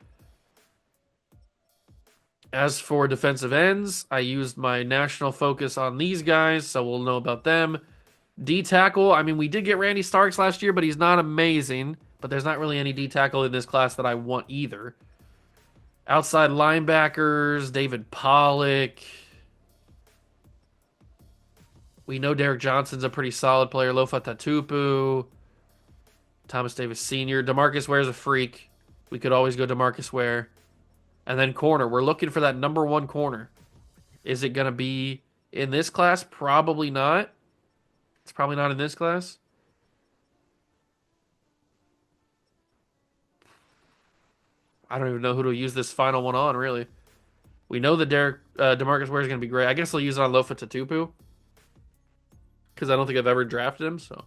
As for defensive ends, I used my national focus on these guys, so we'll know about them. D tackle, I mean, we did get Randy Starks last year, but he's not amazing. But there's not really any D tackle in this class that I want either. Outside linebackers, David Pollock. We know Derek Johnson's a pretty solid player. Lofa Tatupu. Thomas Davis Sr. DeMarcus Ware's a freak. We could always go DeMarcus Ware. And then corner. We're looking for that number one corner. Is it going to be in this class? Probably not. It's probably not in this class. I don't even know who to use this final one on, really. We know that DeMarcus Ware is going to be great. I guess I'll use it on Lofa Tatupu because I don't think I've ever drafted him. So,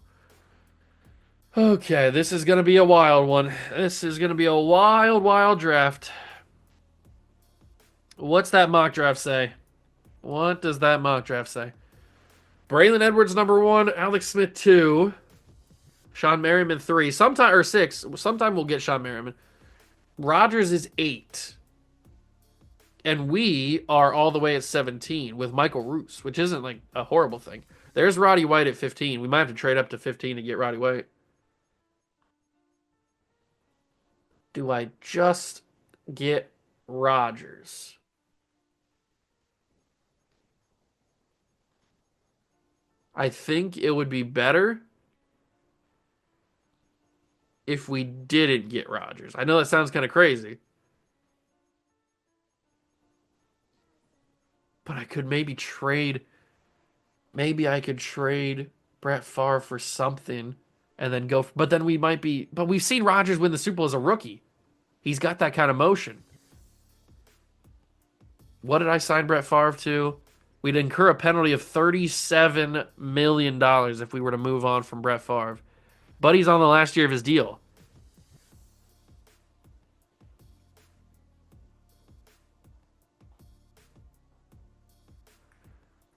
okay, this is going to be a wild one. This is going to be a wild, wild draft. What's that mock draft say? What does that mock draft say? Braylon Edwards number one, Alex Smith two, Sean Merriman three, sometime or six. Sometime we'll get Sean Merriman. Rodgers is eight. And we are all the way at 17 with Michael Roos, which isn't like a horrible thing. There's Roddy White at 15. We might have to trade up to 15 to get Roddy White. Do I just get Rodgers? I think it would be better if we didn't get Rodgers. I know that sounds kind of crazy. But I could maybe trade. Maybe I could trade Brett Favre for something and then go. But then we might be. But we've seen Rodgers win the Super Bowl as a rookie. He's got that kind of motion. What did I sign Brett Favre to? We'd incur a penalty of $37 million if we were to move on from Brett Favre. But he's on the last year of his deal.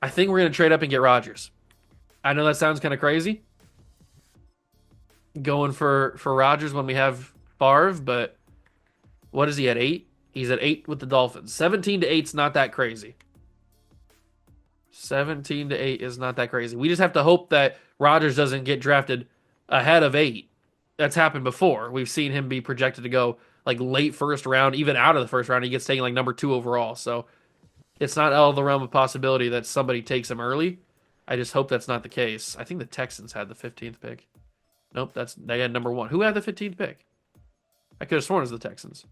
I think we're going to trade up and get Rodgers. I know that sounds kind of crazy, going for Rodgers when we have Favre, but what is he at 8? He's at 8 with the Dolphins. 17 to 8 is not that crazy. 17 to 8 is not that crazy. We just have to hope that Rodgers doesn't get drafted ahead of 8. That's happened before. We've seen him be projected to go like late first round, even out of the first round. He gets taken like number 2 overall. So it's not out of the realm of possibility that somebody takes him early. I just hope that's not the case. I think the Texans had the 15th pick. Nope, they had number 1. Who had the 15th pick? I could have sworn it was the Texans.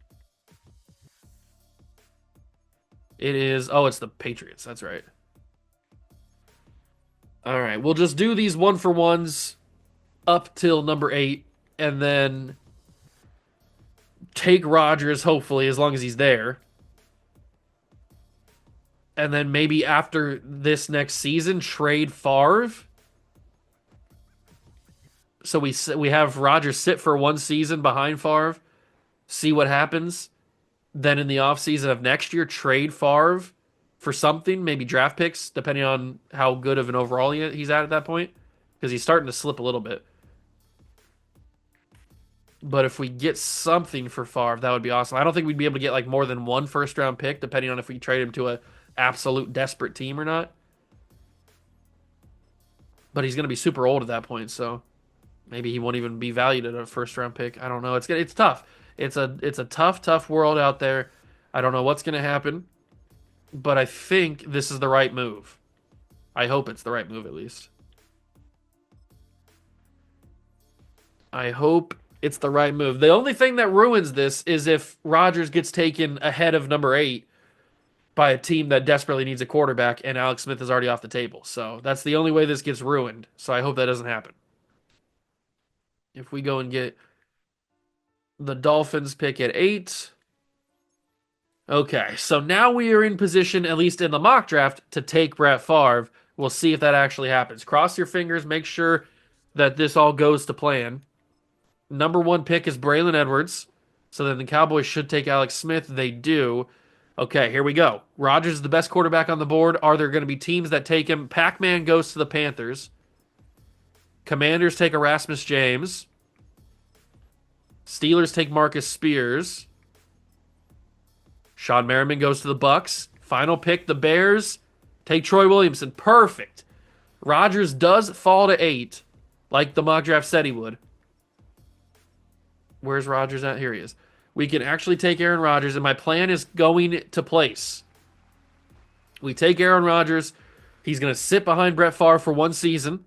It is. Oh, it's the Patriots. That's right. All right, we'll just do these one for ones up till number 8, and then take Rodgers, hopefully, as long as he's there. And then maybe after this next season, trade Favre. So we have Rodgers sit for one season behind Favre, see what happens. Then in the offseason of next year, trade Favre for something, maybe draft picks, depending on how good of an overall he's at that point, because he's starting to slip a little bit. But if we get something for Favre, that would be awesome. I don't think we'd be able to get like more than one first round pick, depending on if we trade him to a absolute desperate team or not. But he's going to be super old at that point, so maybe he won't even be valued at a first round pick. I don't know. It's tough. It's a tough world out there. I don't know what's going to happen, but I think this is the right move. I hope it's the right move at least. I hope it's the right move. The only thing that ruins this is if Rodgers gets taken ahead of number 8 by a team that desperately needs a quarterback, and Alex Smith is already off the table. So that's the only way this gets ruined. So I hope that doesn't happen. If we go and get the Dolphins pick at 8. Okay, so now we are in position, at least in the mock draft, to take Brett Favre. We'll see if that actually happens. Cross your fingers, make sure that this all goes to plan. Number 1 pick is Braylon Edwards. So then the Cowboys should take Alex Smith. They do. Okay, here we go. Rodgers is the best quarterback on the board. Are there going to be teams that take him? Pac-Man goes to the Panthers. Commanders take Erasmus James. Steelers take Marcus Spears. Sean Merriman goes to the Bucks. Final pick, the Bears take Troy Williamson. Perfect. Rodgers does fall to 8, like the mock draft said he would. Where's Rodgers at? Here he is. We can actually take Aaron Rodgers, and my plan is going to place. We take Aaron Rodgers. He's going to sit behind Brett Favre for 1 season,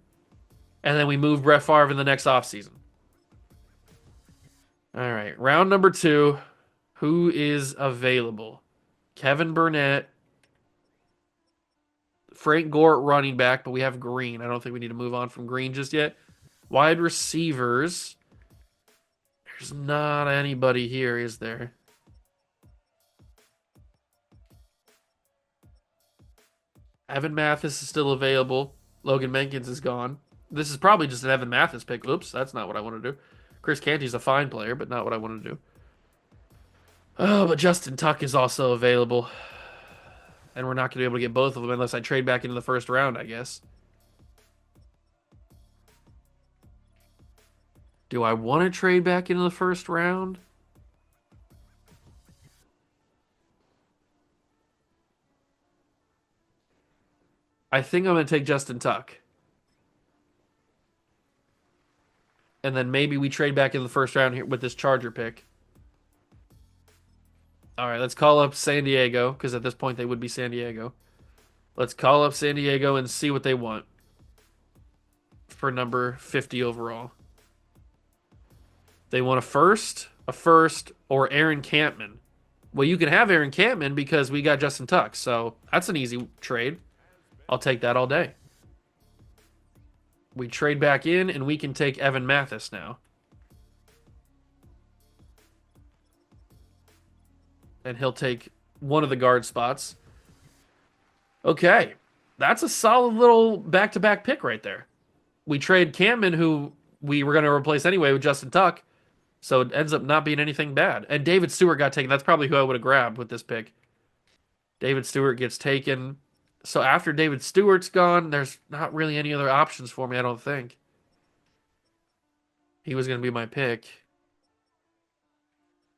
and then we move Brett Favre in the next offseason. All right, round number 2. Who is available? Kevin Burnett. Frank Gore running back, but we have Green. I don't think we need to move on from Green just yet. Wide receivers. There's not anybody here, is there? Evan Mathis is still available. Logan Menkins is gone. This is probably just an Evan Mathis pick. Oops, that's not what I want to do. Chris Canty's a fine player, but not what I want to do. Oh, but Justin Tuck is also available. And we're not going to be able to get both of them unless I trade back into the first round, I guess. Do I want to trade back into the first round? I think I'm going to take Justin Tuck. And then maybe we trade back in the first round here with this Charger pick. All right, let's call up San Diego, because at this point they would be San Diego. Let's call up San Diego and see what they want for number 50 overall. They want a first, or Aaron Campman. Well, you can have Aaron Campman because we got Justin Tuck, so that's an easy trade. I'll take that all day. We trade back in, and we can take Evan Mathis now. And he'll take one of the guard spots. Okay. That's a solid little back-to-back pick right there. We trade Campman, who we were going to replace anyway, with Justin Tuck. So it ends up not being anything bad. And David Stewart got taken. That's probably who I would have grabbed with this pick. David Stewart gets taken. So after David Stewart's gone, there's not really any other options for me, I don't think. He was going to be my pick.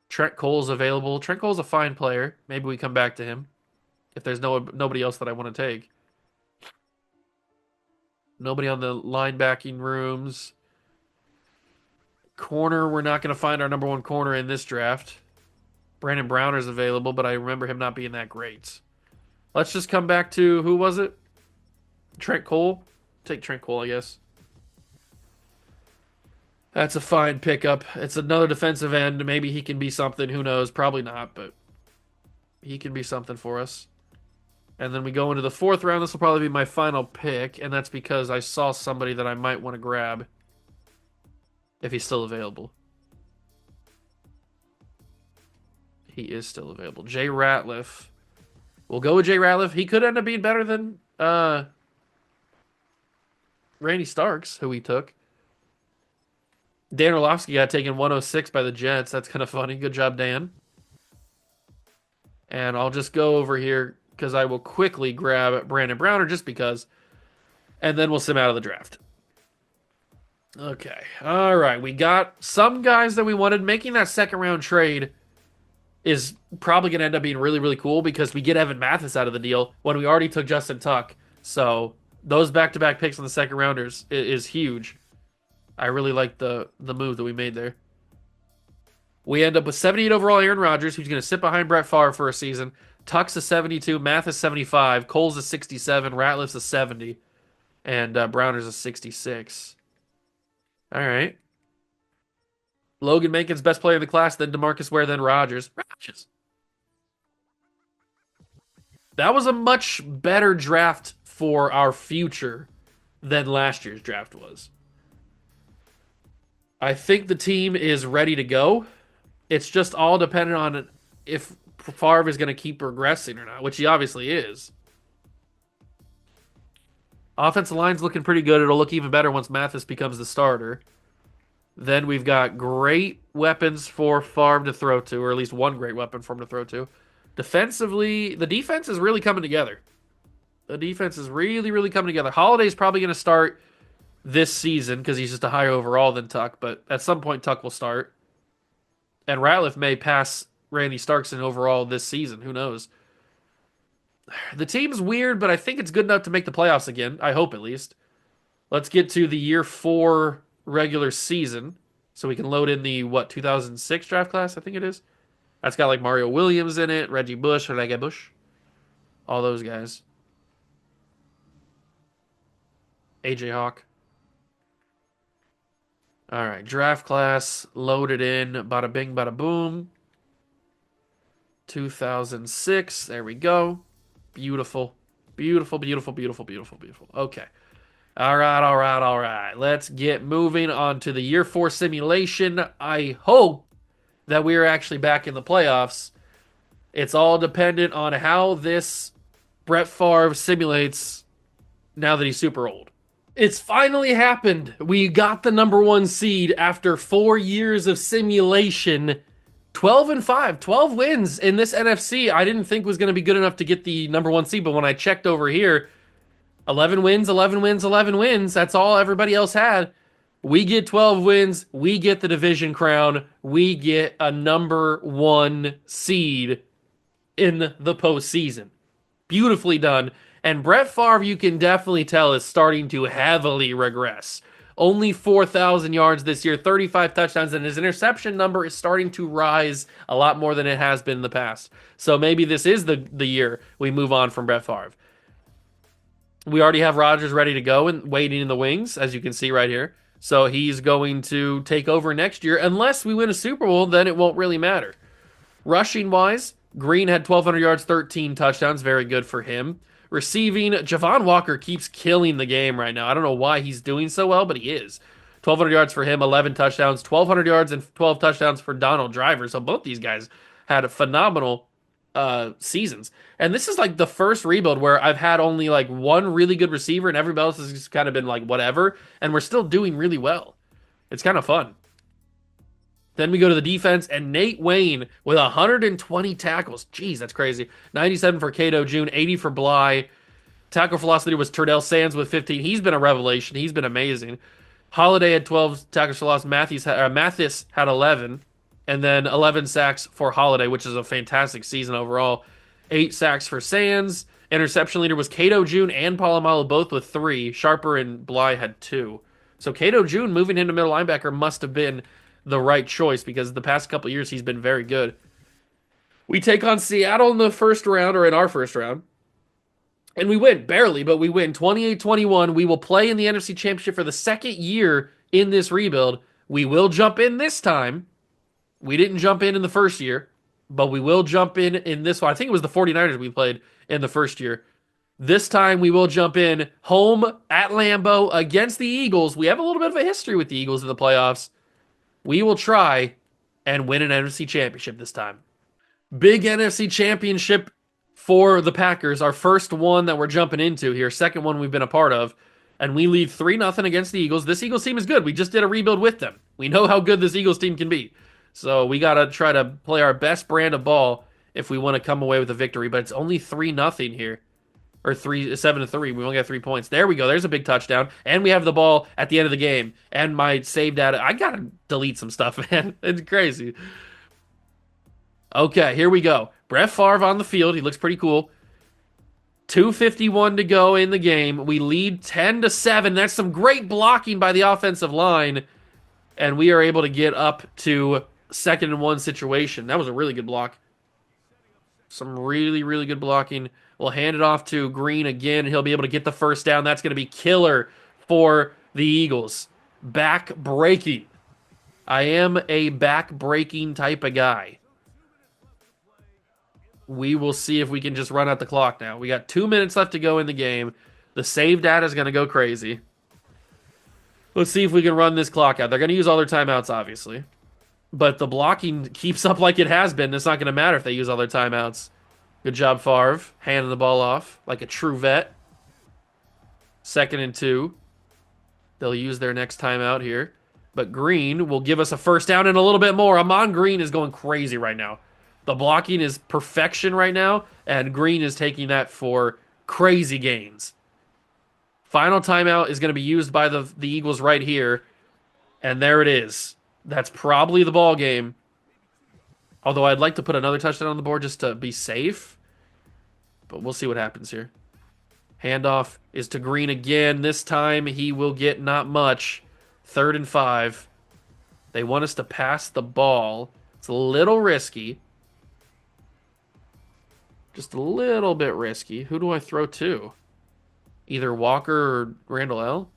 Trent Cole's available. Trent Cole's a fine player. Maybe we come back to him if there's nobody else that I want to take. Nobody on the linebacking rooms. Corner, we're not going to find our number 1 corner in this draft. Brandon Browner's available, but I remember him not being that great. Let's just come back to, who was it? Trent Cole. Take Trent Cole, I guess. That's a fine pickup. It's another defensive end. Maybe he can be something. Who knows? Probably not, but he can be something for us. And then we go into the 4th round. This will probably be my final pick, and that's because I saw somebody that I might want to grab if he's still available. He is still available. Jay Ratliff. We'll go with Jay Ratliff. He could end up being better than Randy Starks, who we took. Dan Orlovsky got taken 106 by the Jets. That's kind of funny. Good job, Dan. And I'll just go over here because I will quickly grab Brandon Browner just because. And then we'll sim out of the draft. Okay. All right. We got some guys that we wanted. Making that second round trade is probably going to end up being really, really cool because we get Evan Mathis out of the deal when we already took Justin Tuck. So those back-to-back picks in the second rounders is huge. I really like the move that we made there. We end up with 78 overall Aaron Rodgers, who's going to sit behind Brett Favre for a season. Tuck's a 72, Mathis 75, Cole's a 67, Ratliff's a 70, and Browner's a 66. All right. Logan Menkins, best player in the class, then DeMarcus Ware, then Rodgers. Rodgers. That was a much better draft for our future than last year's draft was. I think the team is ready to go. It's just all dependent on if Favre is going to keep progressing or not, which he obviously is. Offensive line's looking pretty good. It'll look even better once Mathis becomes the starter. Then we've got great weapons for Favre to throw to, or at least one great weapon for him to throw to. Defensively, the defense is really coming together. The defense is really, really coming together. Holiday's probably going to start this season because he's just a higher overall than Tuck, but at some point Tuck will start. And Ratliff may pass Randy Starks in overall this season. Who knows? The team's weird, but I think it's good enough to make the playoffs again. I hope at least. Let's get to the year 4 regular season so we can load in the, 2006 draft class, I think it is. That's got like Mario Williams in it, Reggie Bush, all those guys. AJ Hawk. All right, draft class loaded in. Bada bing, bada boom. 2006. There we go. Beautiful. Beautiful, beautiful, beautiful, beautiful, beautiful. Okay. All right, all right, all right. Let's get moving on to the year 4 simulation. I hope that we are actually back in the playoffs. It's all dependent on how this Brett Favre simulates now that he's super old. It's finally happened. We got the number 1 seed after 4 years of simulation. 12-5, 12 wins in this NFC. I didn't think was going to be good enough to get the number 1 seed, but when I checked over here, 11 wins, 11 wins, 11 wins. That's all everybody else had. We get 12 wins. We get the division crown. We get a number 1 seed in the postseason. Beautifully done. And Brett Favre, you can definitely tell, is starting to heavily regress. Only 4,000 yards this year, 35 touchdowns, and his interception number is starting to rise a lot more than it has been in the past. So maybe this is the year we move on from Brett Favre. We already have Rodgers ready to go and waiting in the wings, as you can see right here. So he's going to take over next year. Unless we win a Super Bowl, then it won't really matter. Rushing-wise, Green had 1,200 yards, 13 touchdowns. Very good for him. Receiving, Javon Walker keeps killing the game right now. I don't know why he's doing so well, but he is. 1,200 yards for him, 11 touchdowns. 1,200 yards and 12 touchdowns for Donald Driver. So both these guys had phenomenal seasons. And this is like the first rebuild where I've had only like one really good receiver and everybody else has just kind of been like whatever. And we're still doing really well. It's kind of fun. Then we go to the defense, and Nate Wayne with 120 tackles. Jeez, that's crazy. 97 for Cato June, 80 for Bly. Tackle for loss leader was Turdell Sands with 15. He's been a revelation. He's been amazing. Holiday had 12 tackles for loss. Mathis had 11. And then 11 sacks for Holiday, which is a fantastic season overall. 8 sacks for Sands. Interception leader was Cato June and Polamalu, both with 3. Sharper and Bly had 2. So Cato June moving into middle linebacker must have been the right choice because the past couple years he's been very good. We take on Seattle in the first round, or in our first round. And we win, barely, but we win 28-21. We will play in the NFC Championship for the second year in this rebuild. We will jump in this time. We didn't jump in the first year, but we will jump in this one. I think it was the 49ers we played in the first year. This time we will jump in home at Lambeau against the Eagles. We have a little bit of a history with the Eagles in the playoffs. We will try and win an NFC Championship this time. Big NFC Championship for the Packers. Our first one that we're jumping into here. Second one we've been a part of. And we lead 3-0 against the Eagles. This Eagles team is good. We just did a rebuild with them. We know how good this Eagles team can be. So we got to try to play our best brand of ball if we want to come away with a victory. But it's only 3-0 here. Or 7-3. We only got 3 points. There we go. There's a big touchdown. And we have the ball at the end of the game. And my save data. I got to delete some stuff, man. It's crazy. Okay, here we go. Brett Favre on the field. He looks pretty cool. 2:51 to go in the game. We lead 10-7. That's some great blocking by the offensive line. And we are able to get up to 2nd and 1 situation. That was a really good block. Some really, really good blocking. We'll hand it off to Green again, and he'll be able to get the first down. That's going to be killer for the Eagles. Back breaking. I am a back breaking type of guy. We will see if we can just run out the clock now. We got 2 minutes left to go in the game. The save data is going to go crazy. Let's see if we can run this clock out. They're going to use all their timeouts, obviously. But the blocking keeps up like it has been. It's not going to matter if they use all their timeouts. Good job, Favre. Handing the ball off like a true vet. 2nd and 2. They'll use their next timeout here. But Green will give us a first down and a little bit more. Amon Green is going crazy right now. The blocking is perfection right now, and Green is taking that for crazy gains. Final timeout is going to be used by the Eagles right here, and there it is. That's probably the ball game. Although I'd like to put another touchdown on the board just to be safe, but we'll see what happens here. Handoff is to Green again. This time he will get not much. 3rd and 5. They want us to pass the ball. It's a little risky. Just a little bit risky. Who do I throw to? Either Walker or Randall L.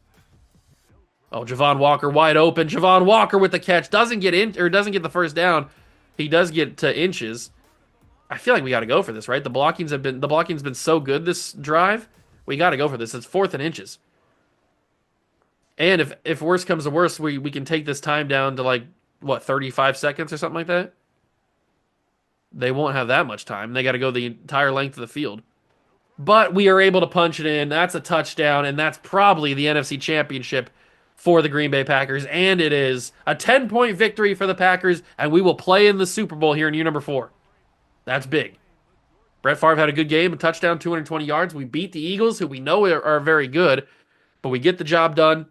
Oh, Javon Walker wide open. Javon Walker with the catch. Doesn't get in or doesn't get the first down. He does get to inches. I feel like we got to go for this, right? The blocking's been so good this drive. We got to go for this. It's 4th and inches. And if worse comes to worse, we can take this time down to like, what, 35 seconds or something like that? They won't have that much time. They got to go the entire length of the field. But we are able to punch it in. That's a touchdown, and that's probably the NFC Championship for the Green Bay Packers. And it is a 10-point victory for the Packers, and we will play in the Super Bowl here in year number 4. That's big. Brett Favre had a good game, a touchdown, 220 yards. We beat the Eagles, who we know are very good, but we get the job done.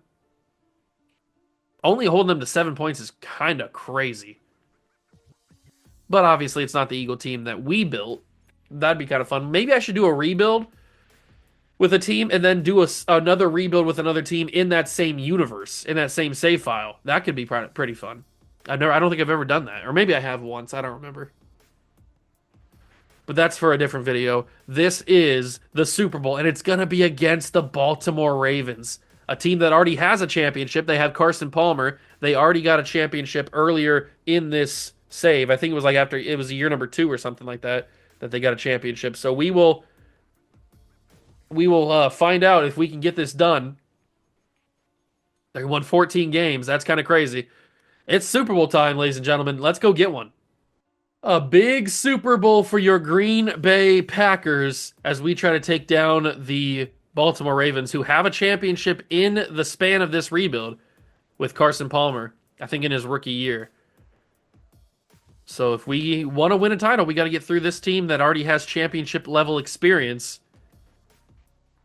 Only holding them to 7 points is kind of crazy. But obviously, it's not the Eagle team that we built. That'd be kind of fun. Maybe I should do a rebuild with a team and then do another rebuild with another team in that same universe, in that same save file. That could be pretty fun. I don't think I've ever done that. Or maybe I have once. I don't remember. But that's for a different video. This is the Super Bowl, and it's going to be against the Baltimore Ravens, a team that already has a championship. They have Carson Palmer. They already got a championship earlier in this save. I think it was like after it was year number 2 or something like that they got a championship. So we will find out if we can get this done. They won 14 games. That's kind of crazy. It's Super Bowl time, ladies and gentlemen. Let's go get one. A big Super Bowl for your Green Bay Packers as we try to take down the Baltimore Ravens, who have a championship in the span of this rebuild with Carson Palmer, I think in his rookie year. So if we want to win a title, we got to get through this team that already has championship level experience.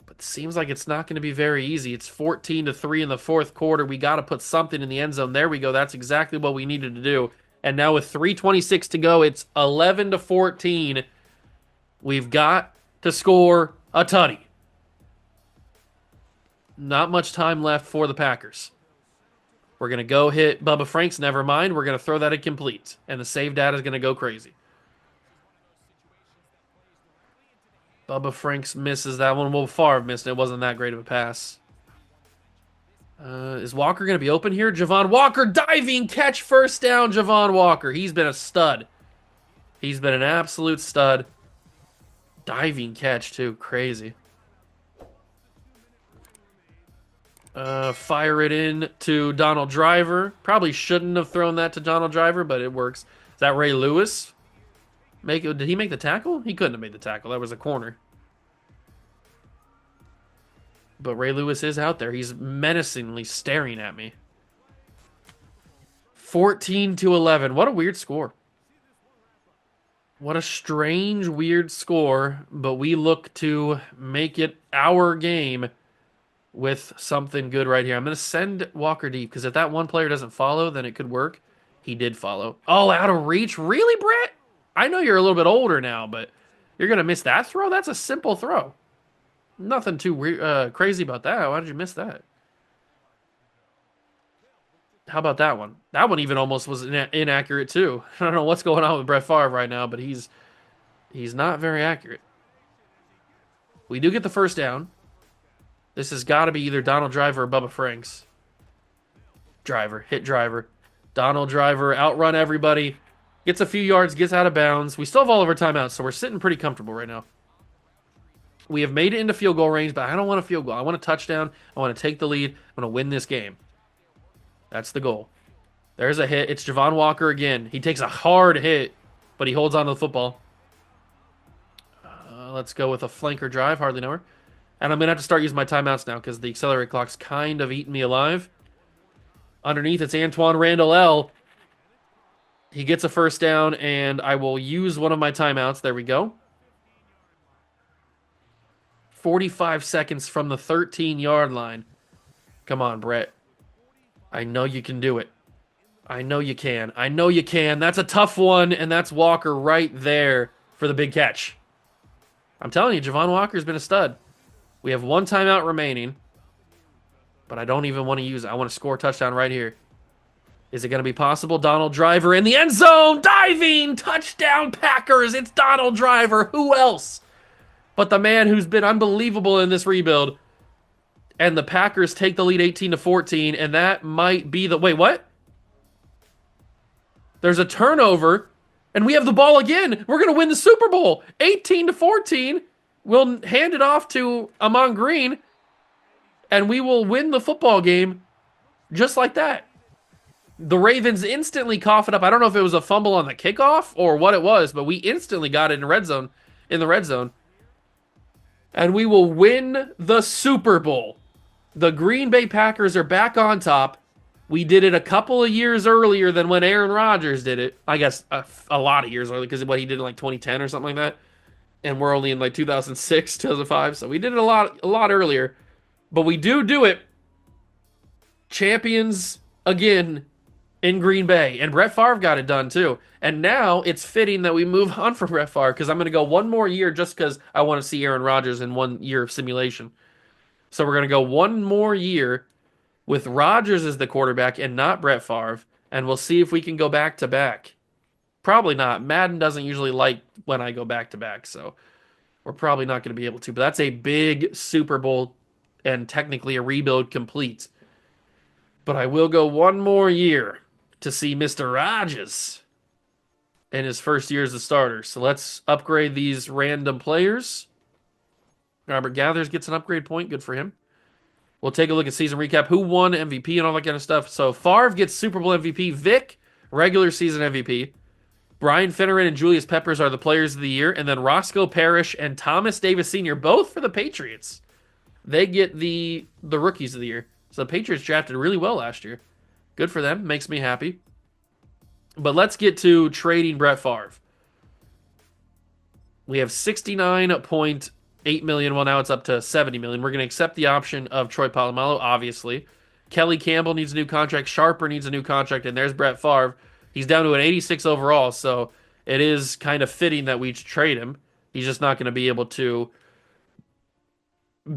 But it seems like it's not going to be very easy. It's 14-3 in the 4th quarter. We got to put something in the end zone. There we go. That's exactly what we needed to do. And now with 3:26 to go, it's 11-14. We've got to score a tutty. Not much time left for the Packers. We're going to go hit Bubba Franks. Never mind. We're going to throw that incomplete. And the save data is going to go crazy. Bubba Franks misses that one. Well, Favre missed it. It wasn't that great of a pass. Is Walker going to be open here? Javon Walker, diving catch, first down, Javon Walker. He's been a stud. He's been an absolute stud. Diving catch, too. Crazy. Fire it in to Donald Driver. Probably shouldn't have thrown that to Donald Driver, but it works. Is that Ray Lewis? Did he make the tackle? He couldn't have made the tackle. That was a corner. But Ray Lewis is out there. He's menacingly staring at me. 14-11. What a weird score. What a strange, weird score. But we look to make it our game with something good right here. I'm going to send Walker deep because if that one player doesn't follow, then it could work. He did follow. Oh, out of reach? Really, Brett? I know you're a little bit older now, but you're going to miss that throw? That's a simple throw. Nothing too crazy about that. Why did you miss that? How about that one? That one even almost was inaccurate too. I don't know what's going on with Brett Favre right now, but he's not very accurate. We do get the first down. This has got to be either Donald Driver or Bubba Franks. Driver. Hit Driver. Donald Driver outrun everybody. Gets a few yards, gets out of bounds. We still have all of our timeouts, so we're sitting pretty comfortable right now. We have made it into field goal range, but I don't want a field goal. I want a touchdown. I want to take the lead. I want to win this game. That's the goal. There's a hit. It's Javon Walker again. He takes a hard hit, but he holds on to the football. Let's go with a flanker drive. Hardly know her. And I'm going to have to start using my timeouts now because the accelerate clock's kind of eating me alive. Underneath, it's Antoine Randall L. He gets a first down, and I will use one of my timeouts. There we go. 45 seconds from the 13-yard line. Come on, Brett. I know you can do it. I know you can. I know you can. That's a tough one, and that's Walker right there for the big catch. I'm telling you, Javon Walker's been a stud. We have one timeout remaining, but I don't even want to use it. I want to score a touchdown right here. Is it going to be possible? Donald Driver in the end zone, diving, touchdown Packers. It's Donald Driver. Who else but the man who's been unbelievable in this rebuild? And the Packers take the lead 18-14, and that might be the... Wait, what? There's a turnover, and we have the ball again. We're going to win the Super Bowl. 18-14. We'll hand it off to Amon Green, and we will win the football game just like that. The Ravens instantly cough it up. I don't know if it was a fumble on the kickoff or what it was, but we instantly got it in the red zone. And we will win the Super Bowl. The Green Bay Packers are back on top. We did it a couple of years earlier than when Aaron Rodgers did it. I guess a lot of years earlier because what he did in like 2010 or something like that. And we're only in like 2006, 2005. So we did it a lot earlier. But we do it. Champions again in Green Bay. And Brett Favre got it done too. And now it's fitting that we move on from Brett Favre because I'm going to go one more year just because I want to see Aaron Rodgers in 1 year of simulation. So we're going to go one more year with Rodgers as the quarterback and not Brett Favre. And we'll see if we can go back to back. Probably not. Madden doesn't usually like when I go back to back. So we're probably not going to be able to. But that's a big Super Bowl and technically a rebuild complete. But I will go one more year to see Mr. Rodgers in his first year as a starter. So let's upgrade these random players. Robert Gathers gets an upgrade point. Good for him. We'll take a look at season recap. Who won MVP and all that kind of stuff. So Favre gets Super Bowl MVP. Vic, regular season MVP. Brian Finneran and Julius Peppers are the players of the year. And then Roscoe Parrish and Thomas Davis Sr., both for the Patriots. They get the rookies of the year. So the Patriots drafted really well last year. Good for them. Makes me happy. But let's get to trading Brett Favre. We have 69.8 million. Well, now it's up to 70 million. We're going to accept the option of Troy Polamalu, obviously. Kelly Campbell needs a new contract. Sharper needs a new contract. And there's Brett Favre. He's down to an 86 overall, so it is kind of fitting that we trade him. He's just not going to be able to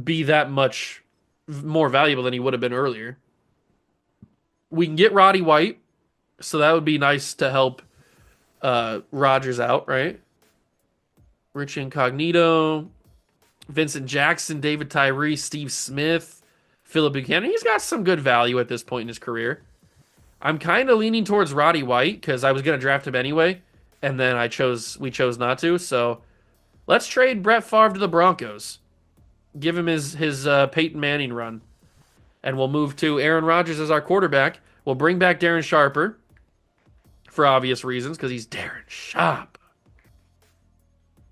be that much more valuable than he would have been earlier. We can get Roddy White, so that would be nice to help Rodgers out, right? Rich Incognito, Vincent Jackson, David Tyree, Steve Smith, Philip Buchanan. He's got some good value at this point in his career. I'm kind of leaning towards Roddy White because I was going to draft him anyway, and then we chose not to. So let's trade Brett Favre to the Broncos. Give him his Peyton Manning run. And we'll move to Aaron Rodgers as our quarterback. We'll bring back Darren Sharper for obvious reasons because he's Darren Sharp.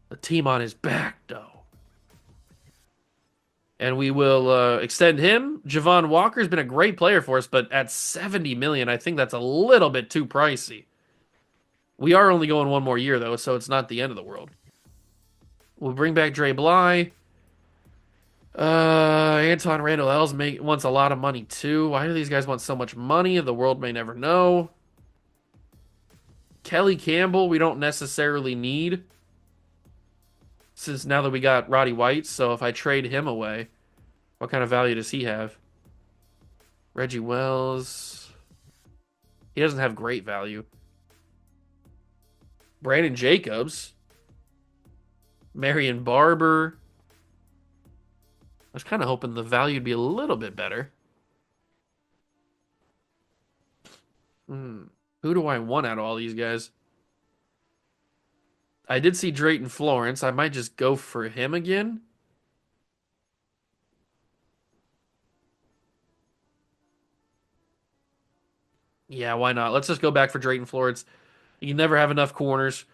The team on his back, though. And we will extend him. Javon Walker's been a great player for us, but at 70 million, I think that's a little bit too pricey. We are only going one more year, though, so it's not the end of the world. We'll bring back Dre Bly. Anton Randall Els wants a lot of money, too. Why do these guys want so much money? The world may never know. Kelly Campbell, we don't necessarily need. Since now that we got Roddy White, so if I trade him away, what kind of value does he have? Reggie Wells. He doesn't have great value. Brandon Jacobs. Marion Barber. I was kind of hoping the value would be a little bit better. Who do I want out of all these guys? I did see Drayton Florence. I might just go for him again. Yeah, why not? Let's just go back for Drayton Florence. You can never have enough corners.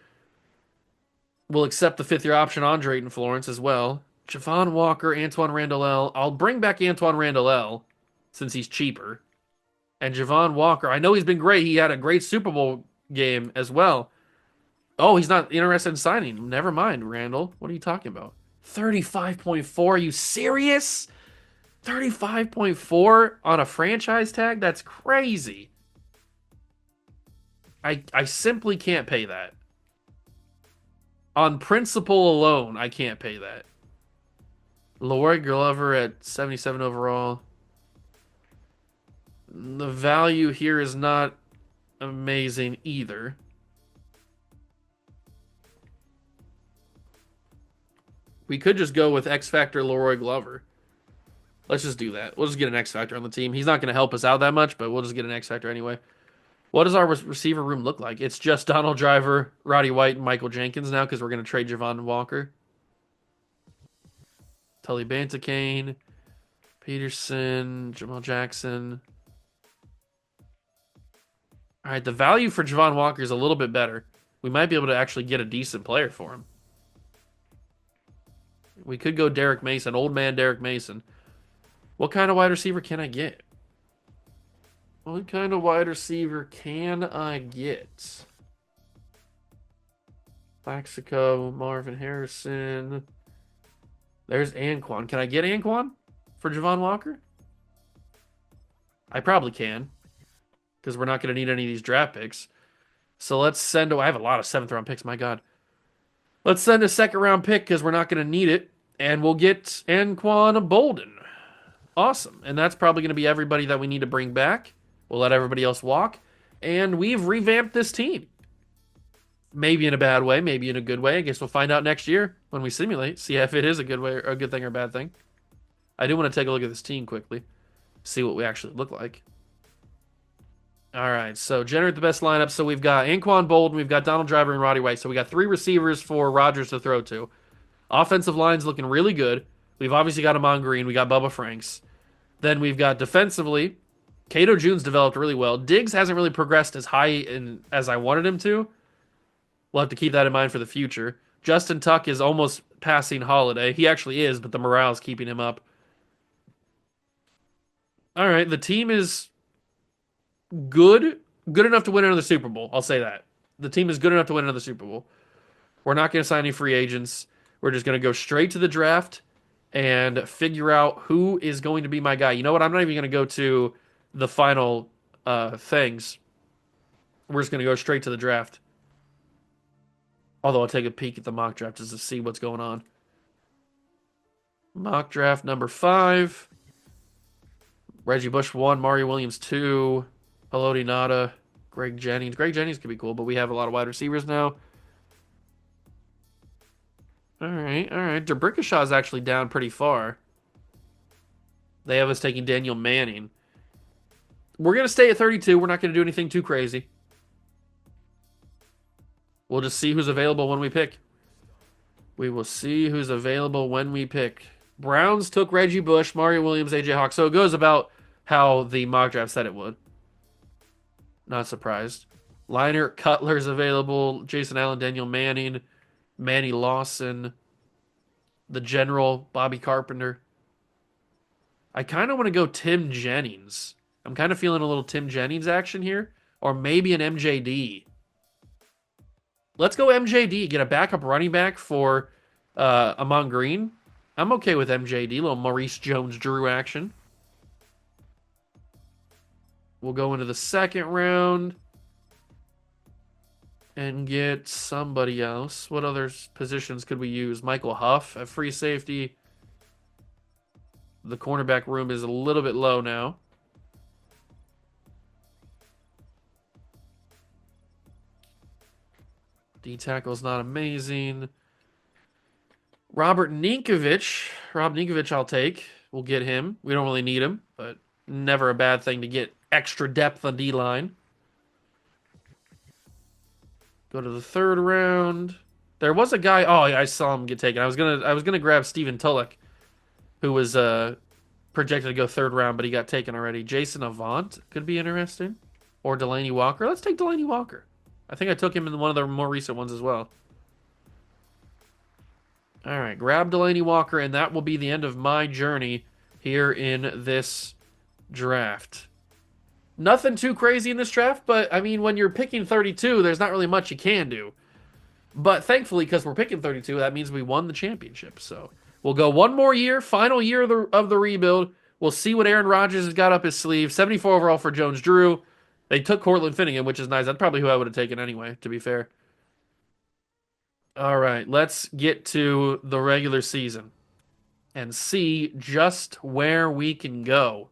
We'll accept the fifth year option on Drayton Florence as well. Javon Walker, Antoine Randall. I'll bring back Antoine Randall since he's cheaper. And Javon Walker, I know he's been great. He had a great Super Bowl game as well. Oh, he's not interested in signing. Never mind, Randall. What are you talking about? 35.4. Are you serious? 35.4 on a franchise tag? That's crazy. I simply can't pay that. On principle alone, I can't pay that. Leroy Glover at 77 overall. The value here is not amazing either. We could just go with X Factor Leroy Glover. Let's just do that. We'll just get an X Factor on the team. He's not going to help us out that much, but we'll just get an X Factor anyway. What does our receiver room look like? It's just Donald Driver, Roddy White, and Michael Jenkins now because we're going to trade Javon Walker. Tully Bantakane, Peterson, Jamal Jackson. All right, the value for Javon Walker is a little bit better. We might be able to actually get a decent player for him. We could go Derek Mason, old man Derek Mason. What kind of wide receiver can I get? What kind of wide receiver can I get? Plaxico, Marvin Harrison. There's Anquan. Can I get Anquan for Javon Walker? I probably can because we're not going to need any of these draft picks. So let's send. I have a lot of seventh round picks. My God. Let's send a second round pick because we're not going to need it. And we'll get Anquan Bolden. Awesome. And that's probably going to be everybody that we need to bring back. We'll let everybody else walk. And we've revamped this team. Maybe in a bad way, maybe in a good way. I guess we'll find out next year when we simulate, see if it is a good way, or a good thing or a bad thing. I do want to take a look at this team quickly, see what we actually look like. All right, so generate the best lineup. So we've got Anquan Bolden, we've got Donald Driver and Roddy White. So we got 3 receivers for Rodgers to throw to. Offensive line's looking really good. We've obviously got Amon Green, we got Bubba Franks. Then we've got defensively, Cato June's developed really well. Diggs hasn't really progressed as high as I wanted him to. We'll have to keep that in mind for the future. Justin Tuck is almost passing Holiday. He actually is, but the morale is keeping him up. All right, the team is good enough to win another Super Bowl. I'll say that. The team is good enough to win another Super Bowl. We're not going to sign any free agents. We're just going to go straight to the draft and figure out who is going to be my guy. You know what? I'm not even going to go to the final things. We're just going to go straight to the draft. Although I'll take a peek at the mock draft just to see what's going on. Mock draft number 5. Reggie Bush 1, Mario Williams 2, Haloti Nada, Greg Jennings. Greg Jennings could be cool, but we have a lot of wide receivers now. All right. Jabrikashaw is actually down pretty far. They have us taking Daniel Manning. We're going to stay at 32. We're not going to do anything too crazy. We'll just see who's available when we pick. We will see who's available when we pick. Browns took Reggie Bush, Mario Williams, AJ Hawk. So it goes about how the mock draft said it would. Not surprised. Liner Cutler's available. Jason Allen, Daniel Manning, Manny Lawson, the General, Bobby Carpenter. I kind of want to go Tim Jennings. I'm kind of feeling a little Tim Jennings action here. Or maybe an MJD. Let's go MJD. Get a backup running back for Amon Green. I'm okay with MJD. A little Maurice Jones-Drew action. We'll go into the second round and get somebody else. What other positions could we use? Michael Huff at free safety. The cornerback room is a little bit low now. D-tackle's not amazing. Rob Ninkovich I'll take. We'll get him. We don't really need him, but never a bad thing to get extra depth on D-line. Go to the third round. There was a guy. Oh, yeah, I saw him get taken. I was gonna grab Stephen Tulloch, who was projected to go third round, but he got taken already. Jason Avant could be interesting, or Delaney Walker. Let's take Delaney Walker. I think I took him in one of the more recent ones as well. All right, grab Delaney Walker, and that will be the end of my journey here in this draft. Nothing too crazy in this draft, but I mean, when you're picking 32, there's not really much you can do. But thankfully, because we're picking 32, that means we won the championship. So we'll go one more year, final year of the rebuild. We'll see what Aaron Rodgers has got up his sleeve. 74 overall for Jones Drew. They took Cortland Finnegan, which is nice. That's probably who I would have taken anyway, to be fair. All right, let's get to the regular season and see just where we can go.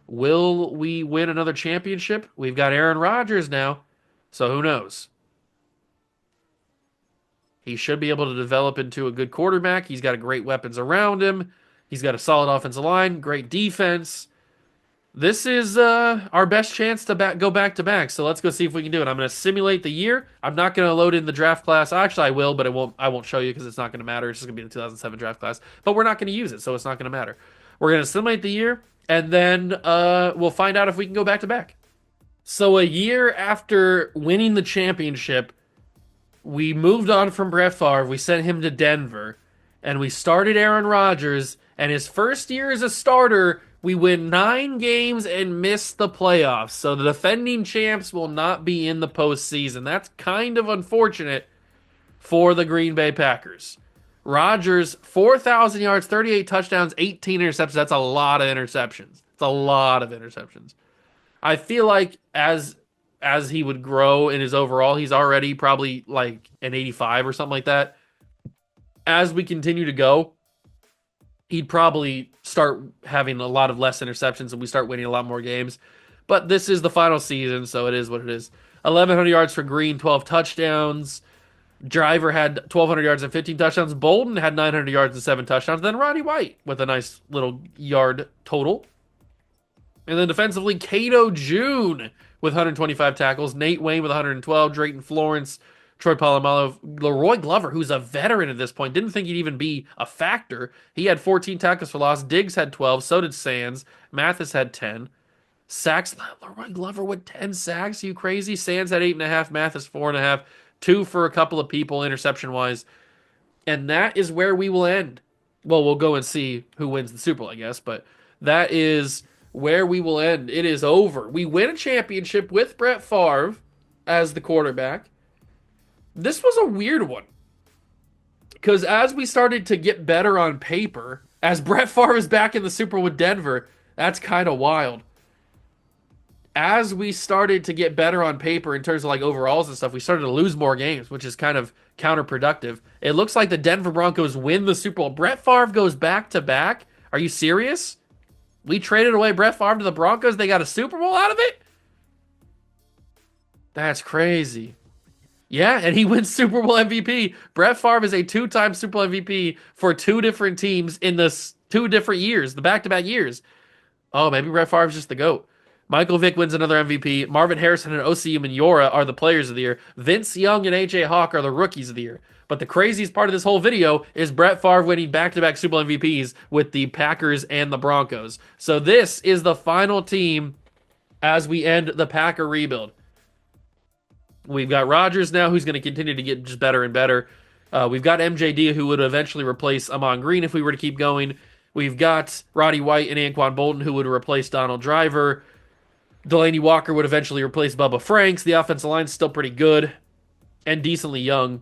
Will we win another championship? We've got Aaron Rodgers now, so who knows? He should be able to develop into a good quarterback. He's got great weapons around him. He's got a solid offensive line, great defense. This is our best chance to go back to back. So let's go see if we can do it. I'm going to simulate the year. I'm not going to load in the draft class. Actually, I will, but it won't. I won't show you because it's not going to matter. It's just going to be the 2007 draft class. But we're not going to use it, so it's not going to matter. We're going to simulate the year, and then we'll find out if we can go back to back. So a year after winning the championship, we moved on from Brett Favre. We sent him to Denver, and we started Aaron Rodgers. And his first year as a starter, we win 9 games and miss the playoffs. So the defending champs will not be in the postseason. That's kind of unfortunate for the Green Bay Packers. Rodgers, 4,000 yards, 38 touchdowns, 18 interceptions. That's a lot of interceptions. It's a lot of interceptions. I feel like as he would grow in his overall, he's already probably like an 85 or something like that. As we continue to go, he'd probably start having a lot of less interceptions and we start winning a lot more games. But this is the final season, so it is what it is. 1,100 yards for Green, 12 touchdowns. Driver had 1,200 yards and 15 touchdowns. Bolden had 900 yards and 7 touchdowns. Then Roddy White with a nice little yard total. And then defensively, Cato June with 125 tackles. Nate Wayne with 112. Drayton Florence, Troy Polamalu, Leroy Glover, who's a veteran at this point, didn't think he'd even be a factor. He had 14 tackles for loss. Diggs had 12. So did Sands. Mathis had 10. Sacks. Leroy Glover with 10 sacks. Are you crazy? Sands had 8.5. Mathis 4.5. 2 for a couple of people interception wise. And that is where we will end. Well, we'll go and see who wins the Super Bowl, I guess. But that is where we will end. It is over. We win a championship with Brett Favre as the quarterback. This was a weird one. Because as we started to get better on paper, as Brett Favre is back in the Super Bowl with Denver, that's kind of wild. As we started to get better on paper in terms of like overalls and stuff, we started to lose more games, which is kind of counterproductive. It looks like the Denver Broncos win the Super Bowl. Brett Favre goes back to back. Are you serious? We traded away Brett Favre to the Broncos. They got a Super Bowl out of it? That's crazy. Yeah, and he wins Super Bowl MVP. Brett Favre is a 2-time Super Bowl MVP for 2 different teams in the 2 different years, the back-to-back years. Oh, maybe Brett Favre's just the GOAT. Michael Vick wins another MVP. Marvin Harrison and Osi Umenyiora are the players of the year. Vince Young and AJ Hawk are the rookies of the year. But the craziest part of this whole video is Brett Favre winning back-to-back Super Bowl MVPs with the Packers and the Broncos. So this is the final team as we end the Packer rebuild. We've got Rodgers now, who's going to continue to get just better and better. We've got MJD, who would eventually replace Amon Green if we were to keep going. We've got Roddy White and Anquan Bolden, who would replace Donald Driver. Delaney Walker would eventually replace Bubba Franks. The offensive line's still pretty good and decently young.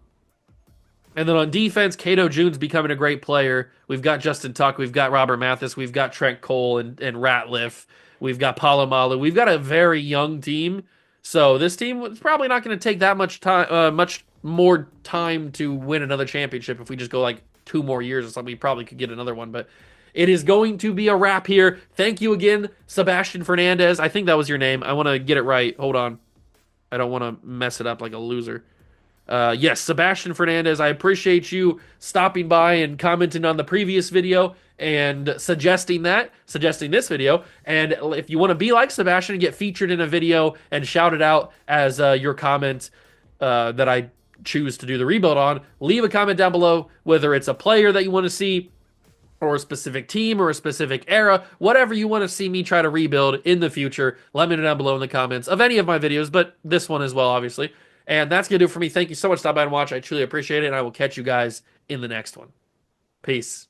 And then on defense, Cato June's becoming a great player. We've got Justin Tuck. We've got Robert Mathis. We've got Trent Cole and Ratliff. We've got Palomalu. We've got a very young team. So this team is probably not going to take that much time, much more time to win another championship. If we just go like 2 more years or something, we probably could get another one. But it is going to be a wrap here. Thank you again, Sebastian Fernandez. I think that was your name. I want to get it right. Hold on. I don't want to mess it up like a loser. Yes, Sebastian Fernandez. I appreciate you stopping by and commenting on the previous video and suggesting this video. And if you want to be like Sebastian and get featured in a video and shouted out as your comment that I choose to do the rebuild on. Leave a comment down below, whether it's a player that you want to see, or a specific team, or a specific era, whatever you want to see me try to rebuild in the future. Let me know down below in the comments of any of my videos, but this one as well, obviously. And that's going to do it for me. Thank you so much for stopping by and watch. I truly appreciate it, and I will catch you guys in the next one. Peace.